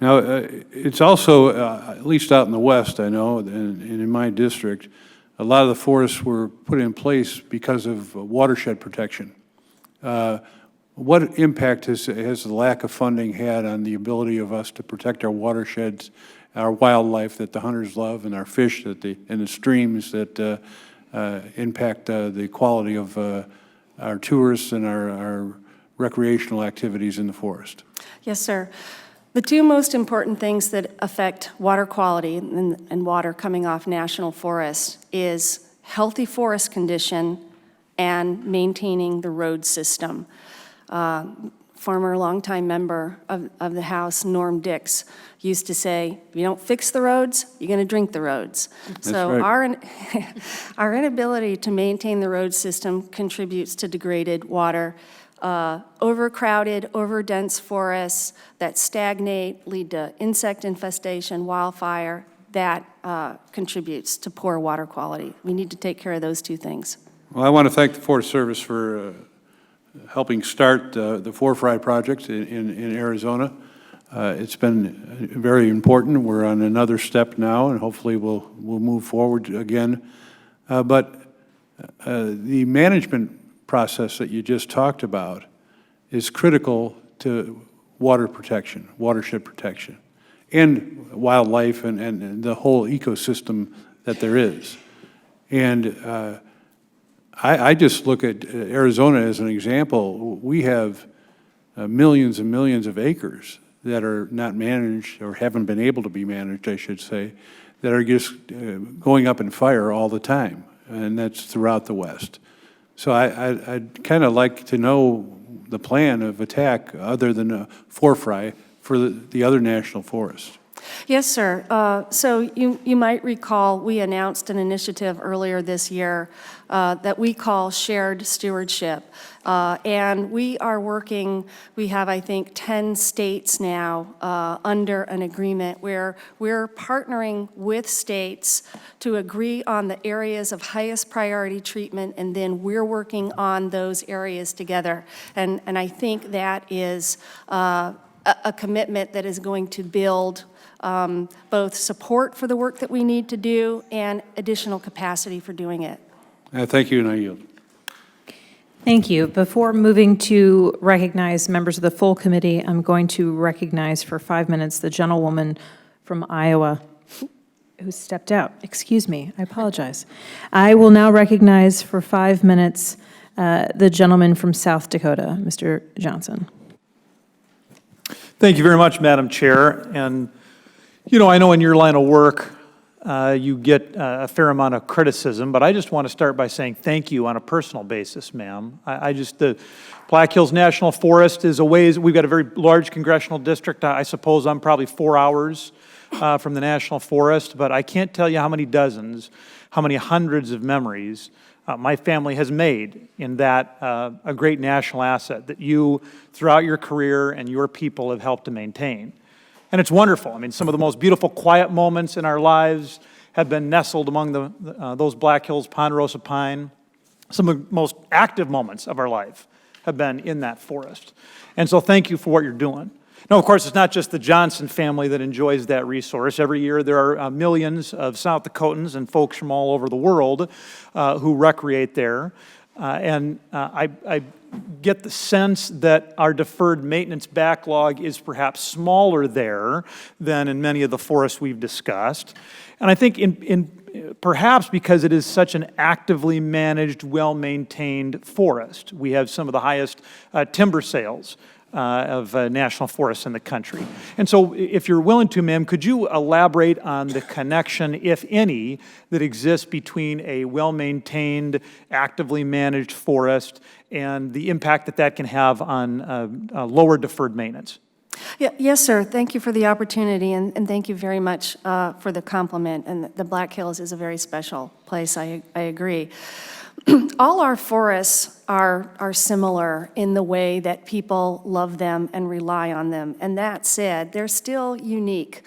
Now, it's also, at least out in the West, I know, and in my district, a lot of the forests were put in place because of watershed protection. What impact has the lack of funding had on the ability of us to protect our watersheds, our wildlife that the hunters love, and our fish and the streams that impact the quality of our tourists and our recreational activities in the forest? Yes, sir. The two most important things that affect water quality and water coming off national forests is healthy forest condition and maintaining the road system. former longtime member of the House, Norm Dix, used to say, if you don't fix the roads, you're going to drink the roads. So right. our inability to maintain the road system contributes to degraded water, overcrowded, overdense forests that stagnate, lead to insect infestation, wildfire. That contributes to poor water quality. We need to take care of those two things. Well, I want to thank the Forest Service for helping start the Forestry project in Arizona. It's been very important. We're on another step now, and hopefully we'll move forward again. But the management process that you just talked about is critical to water protection, watershed protection, and wildlife and the whole ecosystem that there is. And I just look at Arizona as an example. We have millions and millions of acres that are not managed, or haven't been able to be managed, I should say, that are just going up in fire all the time, and that's throughout the West. So I'd kind of like to know the plan of attack other than Forestry for the other national forests. Yes, sir. So you might recall we announced an initiative earlier this year that we call shared stewardship. And we are working, we have, I think, 10 states now under an agreement where we're partnering with states to agree on the areas of highest priority treatment, and then we're working on those areas together. And I think that is a commitment that is going to build both support for the work that we need to do and additional capacity for doing it. Thank you, and I yield. Thank you. Before moving to recognize members of the full committee, I'm going to recognize for 5 minutes the gentlewoman from Iowa who stepped out. Excuse me, I apologize. I will now recognize for 5 minutes the gentleman from South Dakota, Mr. Johnson. Thank you very much, Madam Chair. And, you know, I know in your line of work, you get a fair amount of criticism, but I just want to start by saying thank you on a personal basis, ma'am. The Black Hills National Forest is a ways, we've got a very large congressional district. I suppose I'm probably 4 hours from the National Forest, but I can't tell you how many dozens, how many hundreds of memories my family has made in that a great national asset that you, throughout your career and your people, have helped to maintain. And it's wonderful. I mean, some of the most beautiful, quiet moments in our lives have been nestled among those Black Hills ponderosa pine. Some of the most active moments of our life have been in that forest. And so thank you for what you're doing. Now, of course, it's not just the Johnson family that enjoys that resource. Every year there are millions of South Dakotans and folks from all over the world who recreate there. I get the sense that our deferred maintenance backlog is perhaps smaller there than in many of the forests we've discussed. And I think perhaps because it is such an actively managed, well-maintained forest. We have some of the highest timber sales of national forests in the country. And so if you're willing to, ma'am, could you elaborate on the connection, if any, that exists between a well-maintained, actively managed forest and the impact that that can have on lower deferred maintenance? Yes, sir. Thank you for the opportunity, and thank you very much for the compliment. And the Black Hills is a very special place. I agree. All our forests are similar in the way that people love them and rely on them. And that said, they're still unique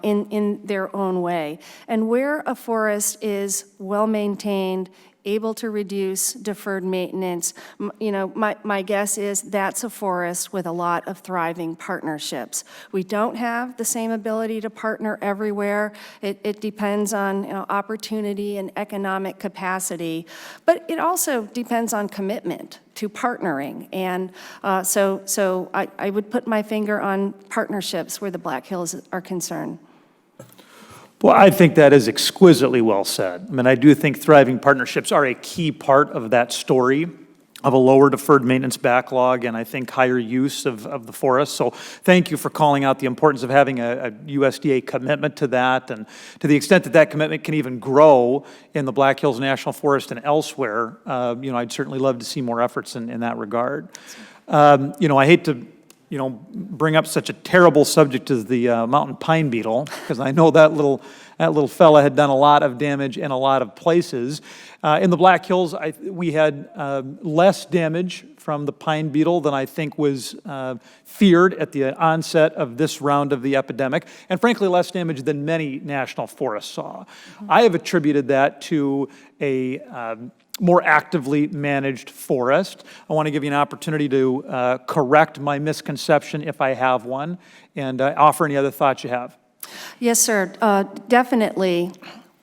in their own way. And where a forest is well-maintained, able to reduce deferred maintenance, you know, my guess is that's a forest with a lot of thriving partnerships. We don't have the same ability to partner everywhere. It depends on, you know, opportunity and economic capacity, but it also depends on commitment to partnering. And so I would put my finger on partnerships where the Black Hills are concerned. Well, I think that is exquisitely well said. I mean, I do think thriving partnerships are a key part of that story of a lower deferred maintenance backlog and I think higher use of the forest. So thank you for calling out the importance of having a USDA commitment to that, and to the extent that that commitment can even grow in the Black Hills National Forest and elsewhere, you know, I'd certainly love to see more efforts in that regard. I hate to, bring up such a terrible subject as the mountain pine beetle, because I know that little fella had done a lot of damage in a lot of places. In the Black Hills, we had less damage from the pine beetle than I think was feared at the onset of this round of the epidemic, and frankly, less damage than many national forests saw. I have attributed that to a more actively managed forest. I want to give you an opportunity to correct my misconception if I have one, and offer any other thoughts you have. Yes, sir. Definitely,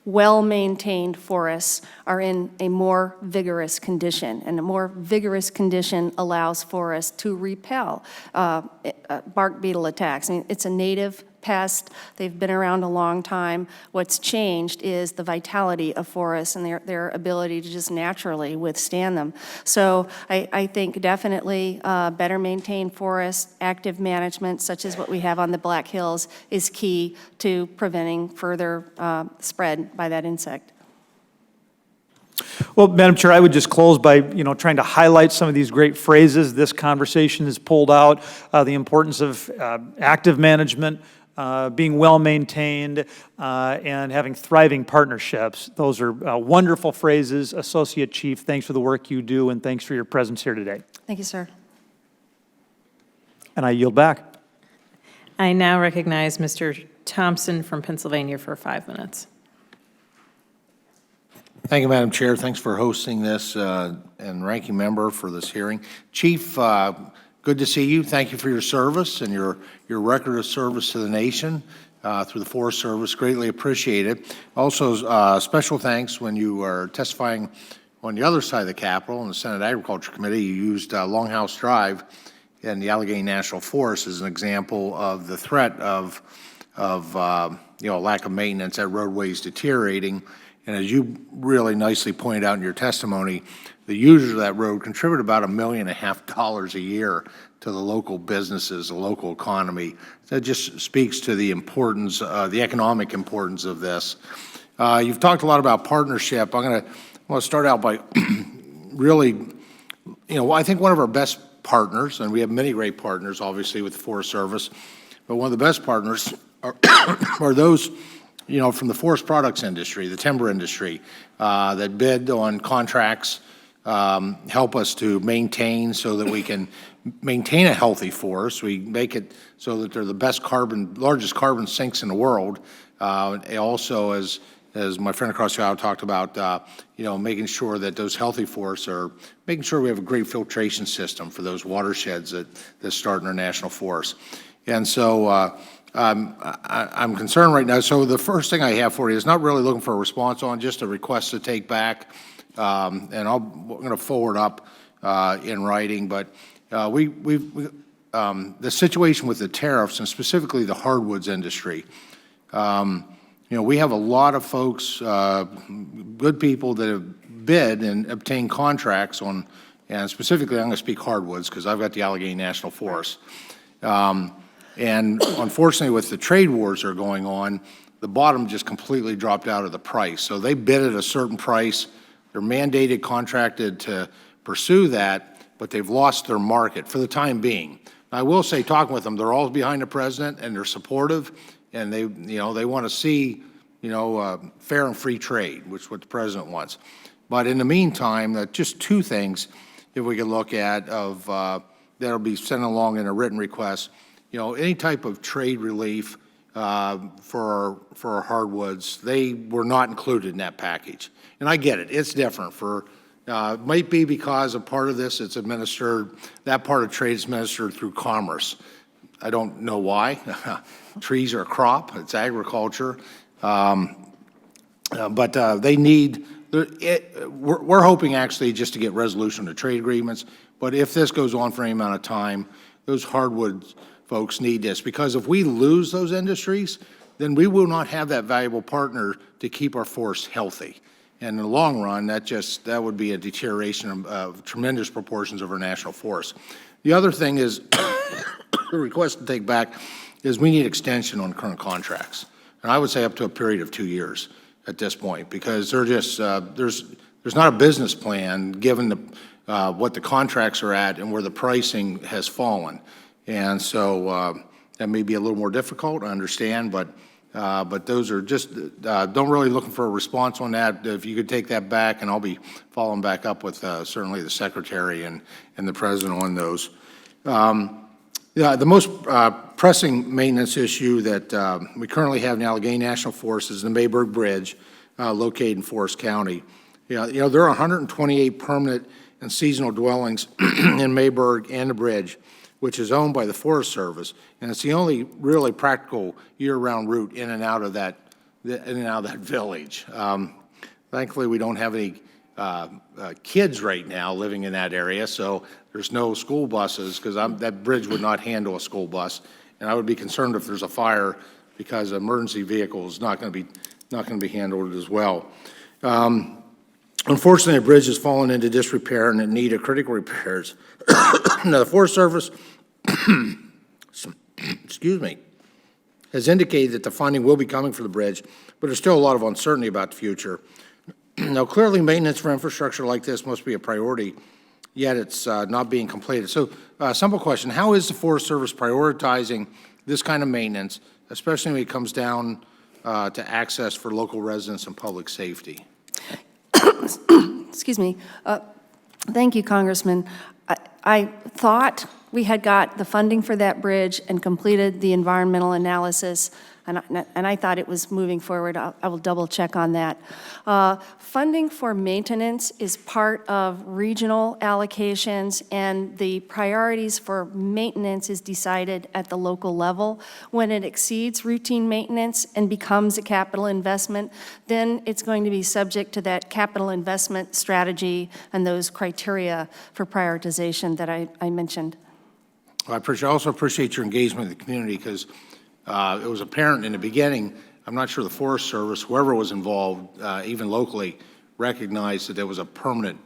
well-maintained forests are in a more vigorous condition, and a more vigorous condition allows forests to repel bark beetle attacks. I mean, it's a native pest. They've been around a long time. What's changed is the vitality of forests and their ability to just naturally withstand them. So I think definitely better maintained forests, active management, such as what we have on the Black Hills, is key to preventing further spread by that insect. Well, Madam Chair, I would just close by, trying to highlight some of these great phrases this conversation has pulled out, the importance of active management, being well-maintained, and having thriving partnerships. Those are wonderful phrases. Associate Chief, thanks for the work you do, and thanks for your presence here today. Thank you, sir. And I yield back. I now recognize Mr. Thompson from Pennsylvania for 5 minutes. Thank you, Madam Chair. Thanks for hosting this, and ranking member for this hearing. Chief, good to see you. Thank you for your service and your record of service to the nation through the Forest Service. Greatly appreciated. Also, special thanks when you are testifying on the other side of the Capitol in the Senate Agriculture Committee. You used Longhouse Drive in the Allegheny National Forest as an example of the threat of lack of maintenance, that roadways deteriorating. And as you really nicely pointed out in your testimony, the users of that road contribute about $1.5 million a year to the local businesses, the local economy. That just speaks to the importance, the economic importance of this. You've talked a lot about partnership. I want to start out by really, I think one of our best partners, and we have many great partners, obviously, with the Forest Service, but one of the best partners are those from the forest products industry, the timber industry, that bid on contracts, help us to maintain so that we can maintain a healthy forest. We make it so that they're the largest carbon sinks in the world. Also, as my friend across the aisle talked about, making sure that those healthy forests are making sure we have a great filtration system for those watersheds that start in our national forests. And so, I'm concerned right now. So the first thing I have for you is not really looking for a response on, just a request to take back, and I'm going to forward up in writing. But the situation with the tariffs, and specifically the hardwoods industry, we have a lot of folks, good people that have bid and obtained contracts on, and specifically I'm going to speak hardwoods because I've got the Allegheny National Forest. And unfortunately, with the trade wars that are going on, the bottom just completely dropped out of the price. So they bid at a certain price. They're mandated, contracted to pursue that, but they've lost their market for the time being. I will say, talking with them, they're all behind the president and they're supportive, and they want to see, fair and free trade, which is what the president wants. But in the meantime, just two things, if we could look at that'll be sent along in a written request. Any type of trade relief for our hardwoods, they were not included in that package. And I get it, it's different might be because a part of this, that part of trade is administered through commerce. I don't know why. Trees are a crop, it's agriculture. But they need, we're hoping actually just to get resolution to trade agreements. But if this goes on for any amount of time, those hardwood folks need this, because if we lose those industries, then we will not have that valuable partner to keep our forests healthy. And in the long run, that would be a deterioration of tremendous proportions of our national forests. The other thing is, the request to take back is we need extension on current contracts. And I would say up to a period of 2 years at this point, because they're just, there's not a business plan given what the contracts are at and where the pricing has fallen. And so that may be a little more difficult, I understand, but those are just, don't really looking for a response on that. If you could take that back, and I'll be following back up with certainly the Secretary and the President on those. Yeah, the most pressing maintenance issue that we currently have in Allegheny National Forest is the Mayberg Bridge located in Forest County. There are 128 permanent and seasonal dwellings in Mayberg and the bridge, which is owned by the Forest Service, and it's the only really practical year-round route in and out of that village. Thankfully, we don't have any kids right now living in that area, so there's no school buses, because that bridge would not handle a school bus, and I would be concerned if there's a fire, because an emergency vehicle is not going to be handled as well. Unfortunately, the bridge has fallen into disrepair and in need of critical repairs. Now, the Forest Service, excuse me, has indicated that the funding will be coming for the bridge, but there's still a lot of uncertainty about the future. Now, clearly, maintenance for infrastructure like this must be a priority, yet it's not being completed. So, simple question, how is the Forest Service prioritizing this kind of maintenance, especially when it comes down to access for local residents and public safety? Excuse me. Thank you, Congressman. I thought we had got the funding for that bridge and completed the environmental analysis, and I thought it was moving forward. I will double check on that. Funding for maintenance is part of regional allocations, and the priorities for maintenance is decided at the local level. When it exceeds routine maintenance and becomes a capital investment, then it's going to be subject to that capital investment strategy and those criteria for prioritization that I mentioned. I also appreciate your engagement with the community, because it was apparent in the beginning. I'm not sure the Forest Service, whoever was involved, even locally, recognized that there was a permanent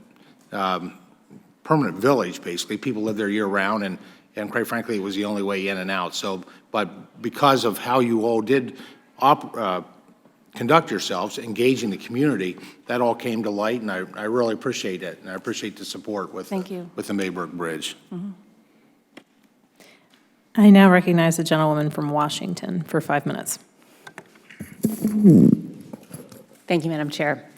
village, basically. People lived there year-round, and quite frankly, it was the only way in and out. So, but because of how you all did conduct yourselves, engaging the community, that all came to light, and I really appreciate it, and I appreciate the support with, Thank you. With the Mayberg Bridge. Mm-hmm. I now recognize the gentlewoman from Washington for 5 minutes. Thank you, Madam Chair.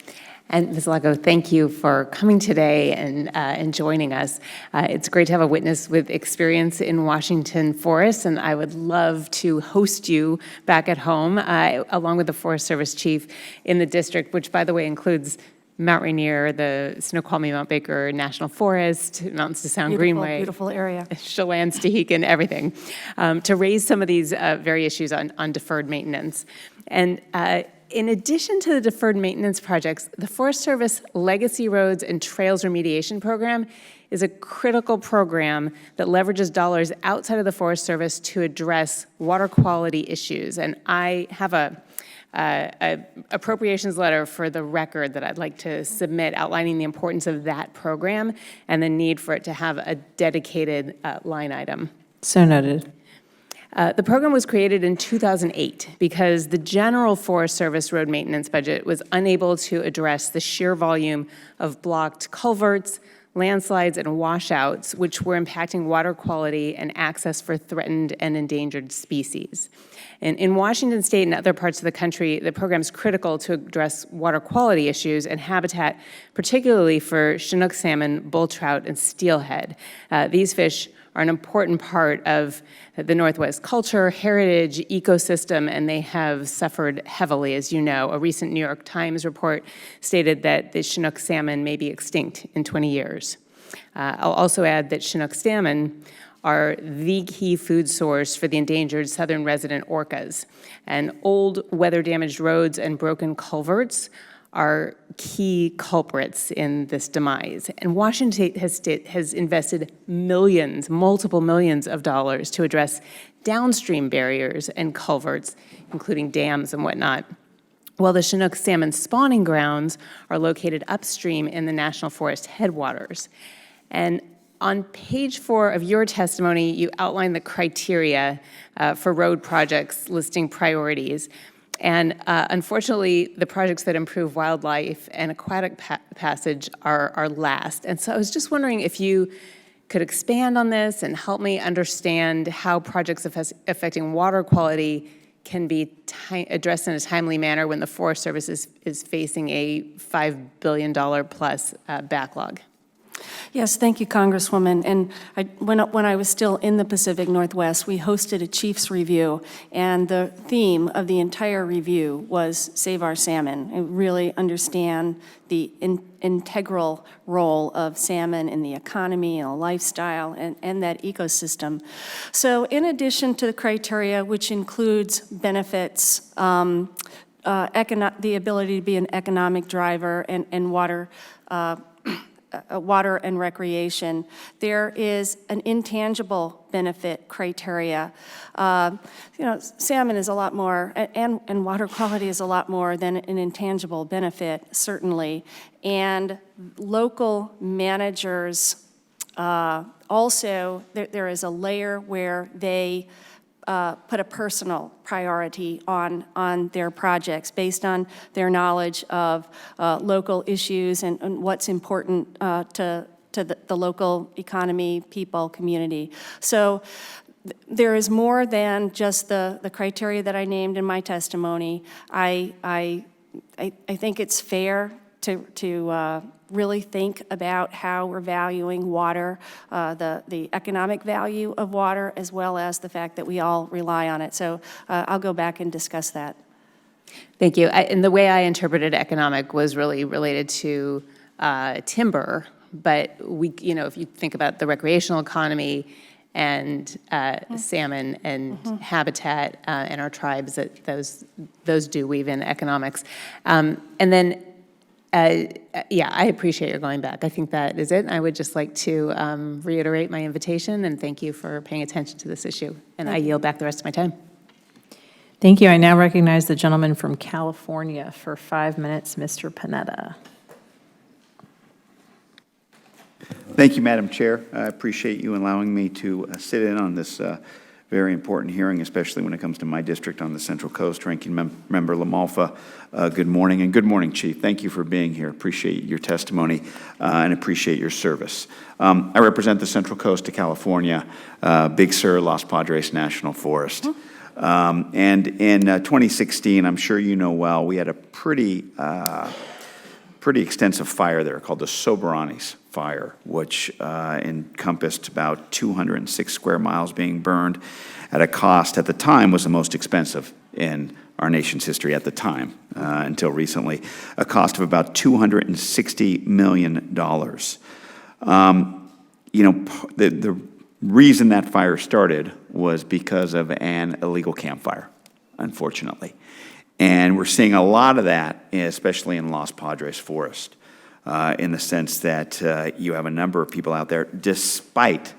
And Ms. Lago, thank you for coming today and joining us. It's great to have a witness with experience in Washington Forest, and I would love to host you back at home, along with the Forest Service Chief in the district, which, by the way, includes Mount Rainier, the Snoqualmie Mount Baker National Forest, Mountains to Sound Greenway. Beautiful area. Chelan, Stehekin, everything, to raise some of these very issues on deferred maintenance. And in addition to the deferred maintenance projects, the Forest Service Legacy Roads and Trails Remediation Program is a critical program that leverages dollars outside of the Forest Service to address water quality issues. And I have a appropriations letter for the record that I'd like to submit outlining the importance of that program and the need for it to have a dedicated line item. So noted. The program was created in 2008 because the general Forest Service road maintenance budget was unable to address the sheer volume of blocked culverts, landslides, and washouts, which were impacting water quality and access for threatened and endangered species. And in Washington State and other parts of the country, the program is critical to address water quality issues and habitat, particularly for Chinook salmon, bull trout, and steelhead. These fish are an important part of the Northwest culture, heritage, ecosystem, and they have suffered heavily, as you know. A recent New York Times report stated that the Chinook salmon may be extinct in 20 years. I'll also add that Chinook salmon are the key food source for the endangered southern resident orcas. And old weather-damaged roads and broken culverts are key culprits in this demise. And Washington State has invested millions, multiple millions of dollars to address downstream barriers and culverts, including dams and whatnot, while the Chinook salmon spawning grounds are located upstream in the National Forest headwaters. And on page 4 of your testimony, you outline the criteria for road projects listing priorities. And unfortunately, the projects that improve wildlife and aquatic passage are last. And so I was just wondering if you could expand on this and help me understand how projects affecting water quality can be addressed in a timely manner when the Forest Service is facing a $5 billion plus backlog. Yes, thank you, Congresswoman. And when I was still in the Pacific Northwest, we hosted a chief's review, and the theme of the entire review was Save Our Salmon, and really understand the integral role of salmon in the economy and lifestyle and that ecosystem. So in addition to the criteria, which includes benefits, the ability to be an economic driver and water and recreation, there is an intangible benefit criteria. Salmon is a lot more, and water quality is a lot more than an intangible benefit, certainly. And local managers also, there is a layer where they put a personal priority on their projects based on their knowledge of local issues and what's important to the local economy, people, community. So there is more than just the criteria that I named in my testimony. I think it's fair to really think about how we're valuing water, the economic value of water, as well as the fact that we all rely on it. So I'll go back and discuss that. Thank you. And the way I interpreted economic was really related to timber, but if you think about the recreational economy and salmon and habitat and our tribes, that those do weave in economics. And then I appreciate your going back. I think that is it. I would just like to reiterate my invitation and thank you for paying attention to this issue. And I yield back the rest of my time. Thank you. I now recognize the gentleman from California for 5 minutes, Mr. Panetta. Thank you, Madam Chair. I appreciate you allowing me to sit in on this very important hearing, especially when it comes to my district on the Central Coast. Ranking Member LaMalfa, good morning, and good morning, Chief. Thank you for being here. Appreciate your testimony and appreciate your service. I represent the Central Coast of California, Big Sur, Los Padres National Forest. And in 2016, I'm sure you know well, we had a pretty extensive fire there called the Soberanes fire, which encompassed about 206 square miles being burned at a cost at the time was the most expensive in our nation's history at the time, until recently, a cost of about $260 million. The reason that fire started was because of an illegal campfire, unfortunately. And we're seeing a lot of that, especially in Los Padres Forest, in the sense that you have a number of people out there, despite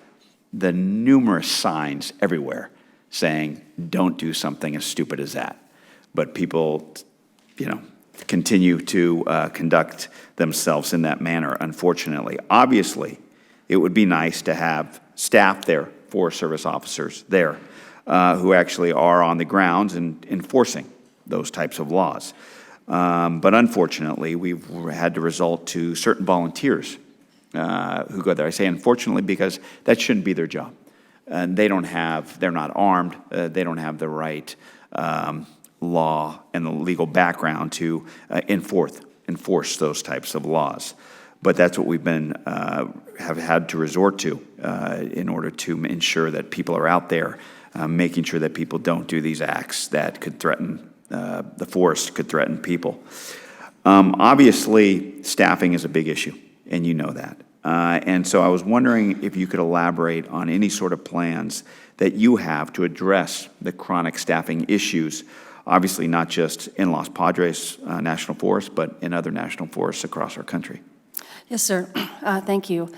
the numerous signs everywhere saying, don't do something as stupid as that. But people, continue to conduct themselves in that manner, unfortunately. Obviously, it would be nice to have staff there, Forest Service officers there, who actually are on the grounds and enforcing those types of laws. But unfortunately, we've had to resort to certain volunteers who go there. I say unfortunately because that shouldn't be their job. And they're not armed, they don't have the right law and the legal background to enforce those types of laws. But that's what we've have had to resort to in order to ensure that people are out there making sure that people don't do these acts that could threaten the forest, could threaten people. Obviously, staffing is a big issue, and you know that. And so I was wondering if you could elaborate on any sort of plans that you have to address the chronic staffing issues, obviously not just in Los Padres National Forest, but in other national forests across our country. Yes, sir. Thank you.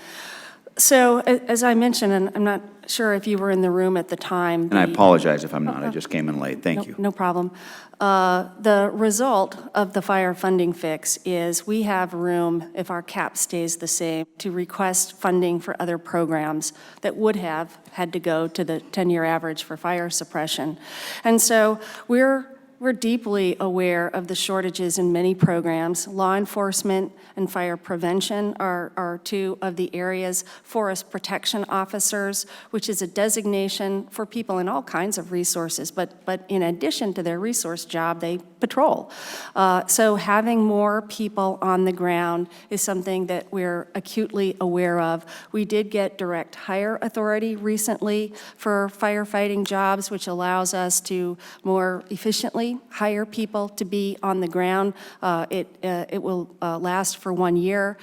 So as I mentioned, and I'm not sure if you were in the room at the time. And I apologize if I'm not. I just came in late. Thank you. No problem. The result of the fire funding fix is we have room, if our cap stays the same, to request funding for other programs that would have had to go to the 10-year average for fire suppression. And so we're We're deeply aware of the shortages in many programs. Law enforcement and fire prevention are two of the areas. Forest protection officers, which is a designation for people in all kinds of resources, but in addition to their resource job, they patrol. So having more people on the ground is something that we're acutely aware of. We did get direct hire authority recently for firefighting jobs, which allows us to more efficiently hire people to be on the ground. It will last for 1 year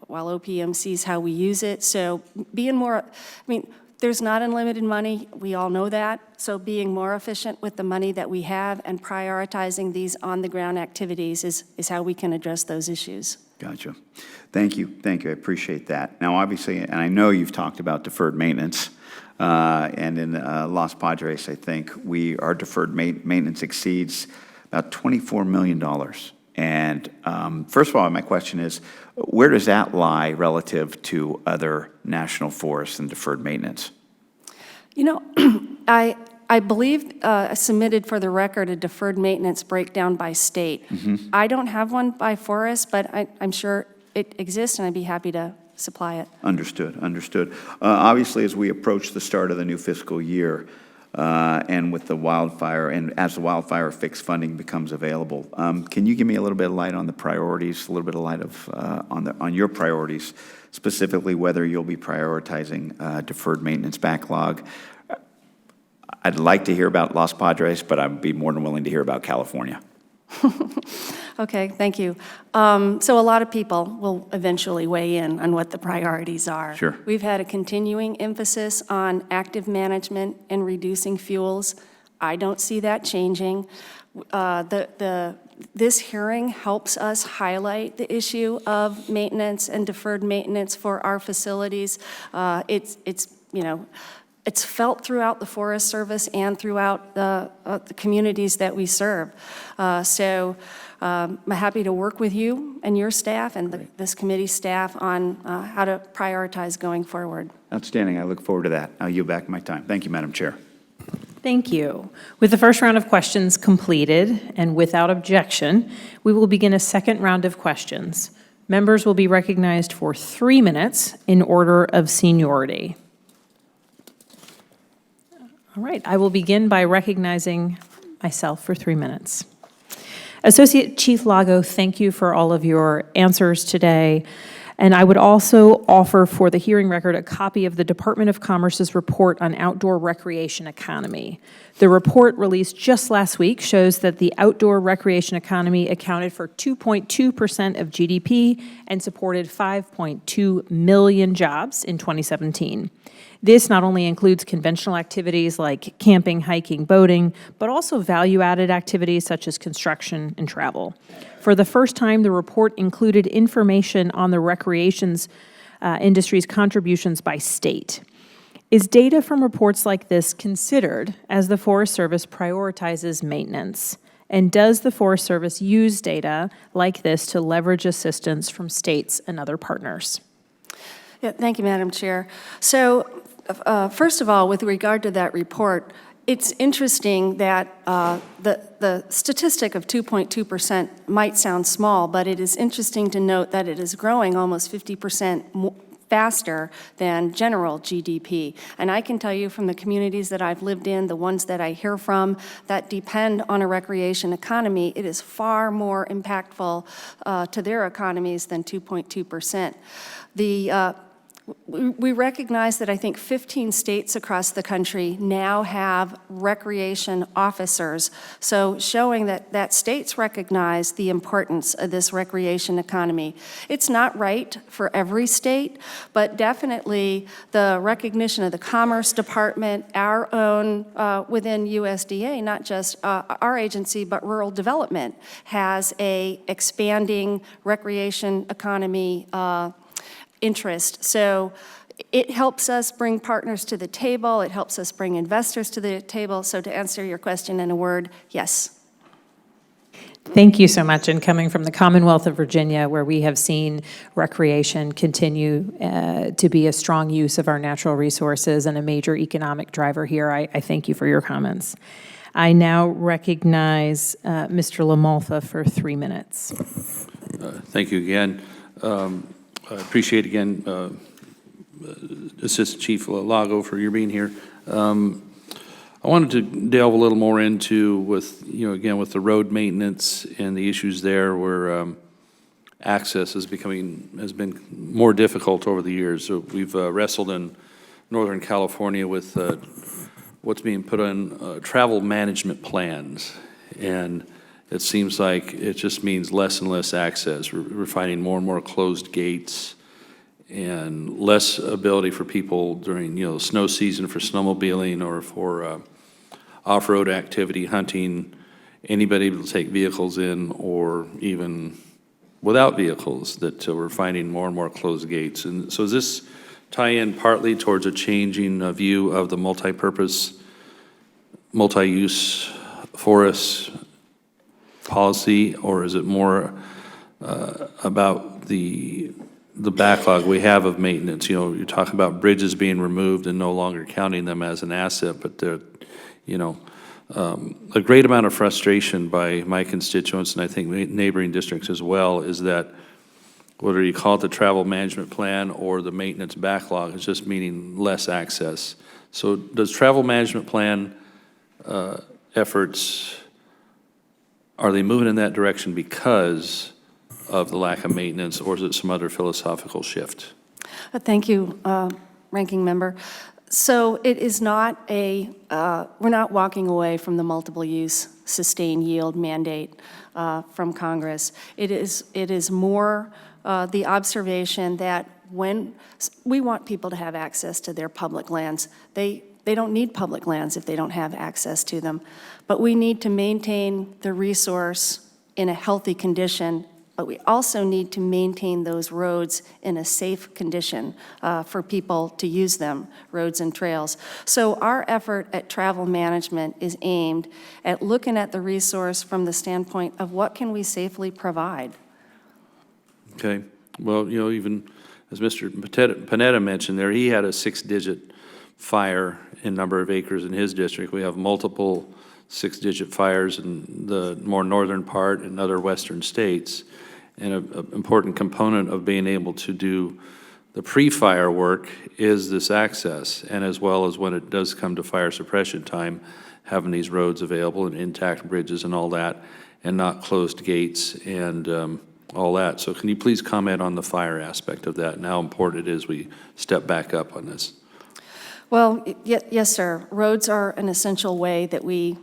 while OPM sees how we use it. So being more, I mean, there's not unlimited money. We all know that. So being more efficient with the money that we have and prioritizing these on-the-ground activities is how we can address those issues. Gotcha. Thank you. Thank you. I appreciate that. Now, obviously, and I know you've talked about deferred maintenance, and in Los Padres, I think our deferred maintenance exceeds about $24 million. And first of all, my question is, where does that lie relative to other national forests and deferred maintenance? You know, I believe I submitted for the record a deferred maintenance breakdown by state. Mm-hmm. I don't have one by forest, but I'm sure it exists, and I'd be happy to supply it. Understood, understood. Obviously, as we approach the start of the new fiscal year, and with the wildfire, and as the wildfire fix funding becomes available, can you give me a little bit of light on the priorities, a little bit of light on your priorities, specifically whether you'll be prioritizing deferred maintenance backlog? I'd like to hear about Los Padres, but I'd be more than willing to hear about California. Okay, thank you. So a lot of people will eventually weigh in on what the priorities are. Sure. We've had a continuing emphasis on active management and reducing fuels. I don't see that changing. This hearing helps us highlight the issue of maintenance and deferred maintenance for our facilities. It's felt throughout the Forest Service and throughout the communities that we serve. So I'm happy to work with you and your staff and this committee staff on how to prioritize going forward. Outstanding. I look forward to that. I'll yield back my time. Thank you, Madam Chair. Thank you. With the first round of questions completed and without objection, we will begin a second round of questions. Members will be recognized for 3 minutes in order of seniority. All right, I will begin by recognizing myself for 3 minutes. Associate Chief Lago, thank you for all of your answers today. And I would also offer for the hearing record a copy of the Department of Commerce's report on outdoor recreation economy. The report released just last week shows that the outdoor recreation economy accounted for 2.2% of GDP and supported 5.2 million jobs in 2017. This not only includes conventional activities like camping, hiking, boating, but also value-added activities such as construction and travel. For the first time, the report included information on the recreations industry's contributions by state. Is data from reports like this considered as the Forest Service prioritizes maintenance? And does the Forest Service use data like this to leverage assistance from states and other partners? Yeah, thank you, Madam Chair. So, first of all, with regard to that report, it's interesting that the statistic of 2.2% might sound small, but it is interesting to note that it is growing almost 50% faster than general GDP. And I can tell you from the communities that I've lived in, the ones that I hear from that depend on a recreation economy, it is far more impactful to their economies than 2.2%. We recognize that I think 15 states across the country now have recreation officers, so showing that states recognize the importance of this recreation economy. It's not right for every state, but definitely the recognition of the Commerce Department, our own within USDA, not just our agency, but rural development, has a expanding recreation economy interest. So it helps us bring partners to the table. It helps us bring investors to the table. So to answer your question in a word, yes. Thank you so much. And coming from the Commonwealth of Virginia, where we have seen recreation continue to be a strong use of our natural resources and a major economic driver here, I thank you for your comments. I now recognize Mr. LaMalfa for 3 minutes. Thank you again. I appreciate again Assistant Chief Lago for your being here. I wanted to delve a little more into with, again, with the road maintenance and the issues there where access has been more difficult over the years. So we've wrestled in Northern California with what's being put on travel management plans. And it seems like it just means less and less access. We're finding more and more closed gates and less ability for people during, snow season for snowmobiling or for off-road activity, hunting, anybody able to take vehicles in or even without vehicles, that we're finding more and more closed gates. And so does this tie in partly towards a changing view of the multi-purpose, multi-use forest policy, or is it more about the backlog we have of maintenance? You talk about bridges being removed and no longer counting them as an asset, but they're, a great amount of frustration by my constituents, and I think neighboring districts as well, is that whether you call it the travel management plan or the maintenance backlog, it's just meaning less access. So does travel management plan efforts, are they moving in that direction because of the lack of maintenance, or is it some other philosophical shift? Thank you, Ranking Member. So it is not we're not walking away from the multiple use sustained yield mandate from Congress. It is more the observation that when we want people to have access to their public lands, they don't need public lands if they don't have access to them. But we need to maintain the resource in a healthy condition, but we also need to maintain those roads in a safe condition for people to use them, roads and trails. So our effort at travel management is aimed at looking at the resource from the standpoint of what can we safely provide. Okay. Well, even as Mr. Panetta mentioned there, he had a 6-digit fire in number of acres in his district. We have multiple 6-digit fires in the more northern part and other western states. And an important component of being able to do the pre-fire work is this access, and as well as when it does come to fire suppression time, having these roads available and intact bridges and all that, and not closed gates and all that. So can you please comment on the fire aspect of that and how important it is we step back up on this? Well, yes, sir. Roads are an essential way that we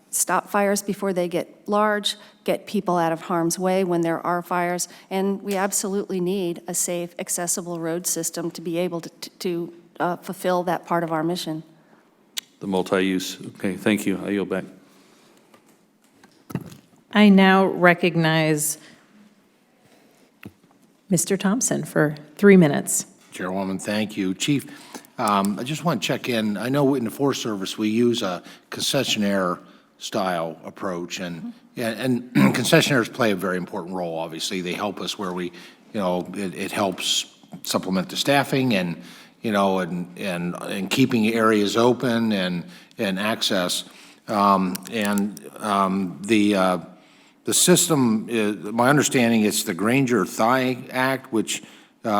stop fires before they get large, get people out of harm's way when there are fires, and we absolutely need a safe, accessible road system to be able to fulfill that part of our mission. The multi-use. Okay, thank you. I yield back. I now recognize Mr. Thompson for 3 minutes. Chairwoman, thank you. Chief, I just want to check in. I know in the Forest Service we use a concessionaire style approach, and concessionaires play a very important role. Obviously, they help us where we, it helps supplement the staffing and keeping areas open and access. The system is, my understanding, it's the Granger-Thai Act, which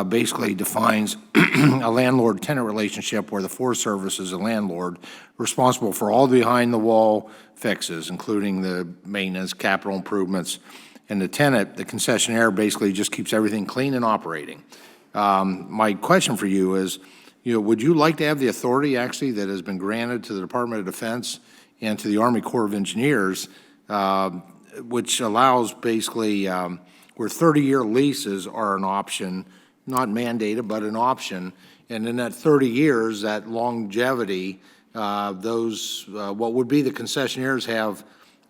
basically defines a landlord-tenant relationship where the Forest Service is a landlord responsible for all the behind-the-wall fixes, including the maintenance, capital improvements, and the tenant, the concessionaire, basically just keeps everything clean and operating. My question for you is, would you like to have the authority actually that has been granted to the Department of Defense and to the Army Corps of Engineers, which allows basically where 30-year leases are an option, not mandated, but an option, and in that 30 years, that longevity, what would be the concessionaires have,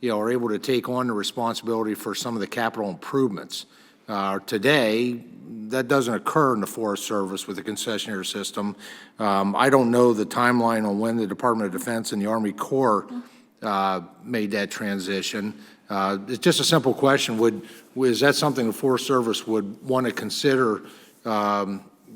are able to take on the responsibility for some of the capital improvements. Today, that doesn't occur in the Forest Service with the concessionaire system. I don't know the timeline on when the Department of Defense and the Army Corps made that transition. It's just a simple question. Is that something the Forest Service would want to consider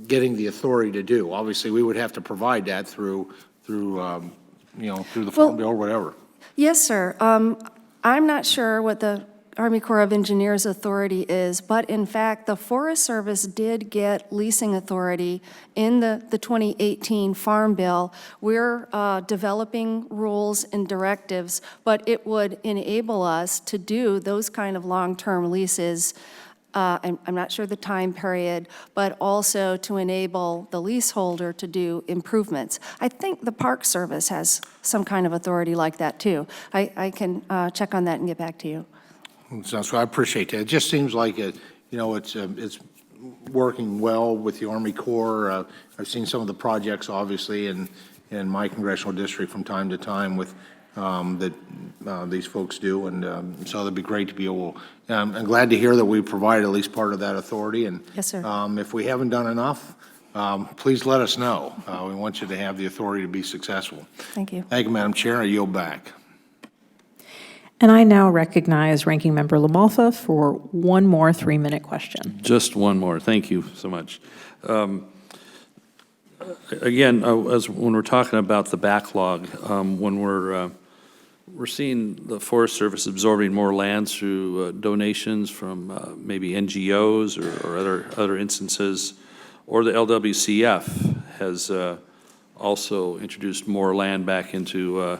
getting the authority to do? Obviously, we would have to provide that through the Farm Bill or whatever. Yes, sir. I'm not sure what the Army Corps of Engineers authority is, but in fact, the Forest Service did get leasing authority in the 2018 Farm Bill. We're developing rules and directives, but it would enable us to do those kind of long-term leases. I'm not sure the time period, but also to enable the leaseholder to do improvements. I think the Park Service has some kind of authority like that, too. I can check on that and get back to you. So I appreciate that. It just seems like it's working well with the Army Corps. I've seen some of the projects, obviously, in my congressional district from time to time with that these folks do, and so it'd be great to be able. I'm glad to hear that we provide at least part of that authority. And yes, sir. If we haven't done enough, please let us know. We want you to have the authority to be successful. Thank you. Thank you, Madam Chair. I yield back. And I now recognize Ranking Member LaMalfa for one more 3-minute question. Just one more. Thank you so much. Again, when we're talking about the backlog, when we're seeing the Forest Service absorbing more land through donations from maybe NGOs or other instances, or the LWCF has also introduced more land back into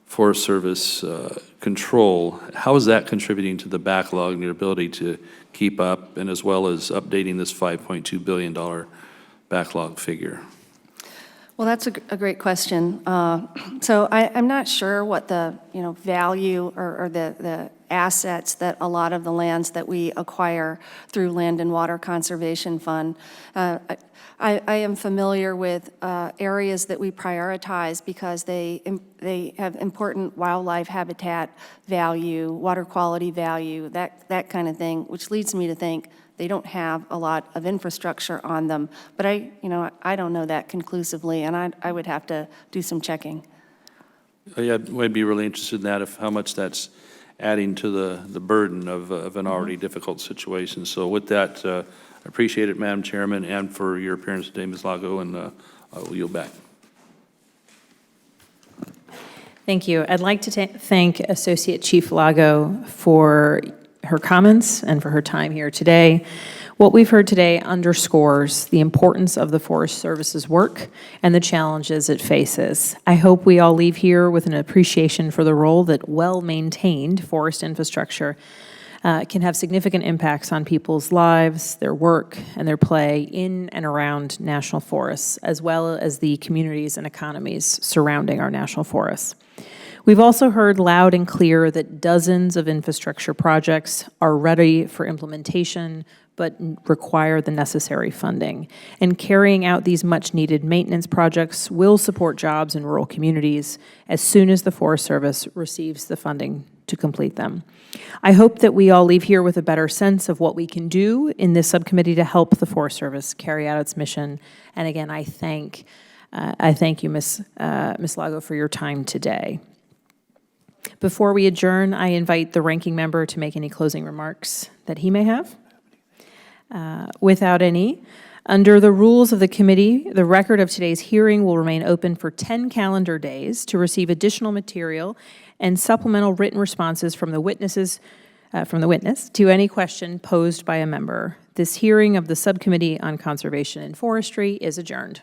Forest Service control. How is that contributing to the backlog and your ability to keep up, and as well as updating this $5.2 billion backlog figure? Well, that's a great question. So I'm not sure what the value or the assets that a lot of the lands that we acquire through Land and Water Conservation Fund. I am familiar with areas that we prioritize because they have important wildlife habitat value, water quality value, that kind of thing, which leads me to think they don't have a lot of infrastructure on them. But I don't know that conclusively, and I would have to do some checking. Yeah, I'd be really interested in that, how much that's adding to the burden of an already difficult situation. So with that, I appreciate it, Madam Chairman, and for your appearance today, Ms. Lago, and I will yield back. Thank you. I'd like to thank Associate Chief Lago for her comments and for her time here today. What we've heard today underscores the importance of the Forest Service's work and the challenges it faces. I hope we all leave here with an appreciation for the role that well-maintained forest infrastructure can have significant impacts on people's lives, their work, and their play in and around national forests, as well as the communities and economies surrounding our national forests. We've also heard loud and clear that dozens of infrastructure projects are ready for implementation, but require the necessary funding. And carrying out these much-needed maintenance projects will support jobs in rural communities as soon as the Forest Service receives the funding to complete them. I hope that we all leave here with a better sense of what we can do in this subcommittee to help the Forest Service carry out its mission. And again, I thank you, Ms. Lago, for your time today. Before we adjourn, I invite the ranking member to make any closing remarks that he may have. Without any, under the rules of the committee, the record of today's hearing will remain open for 10 calendar days to receive additional material and supplemental written responses from the witness to any question posed by a member. This hearing of the Subcommittee on Conservation and Forestry is adjourned.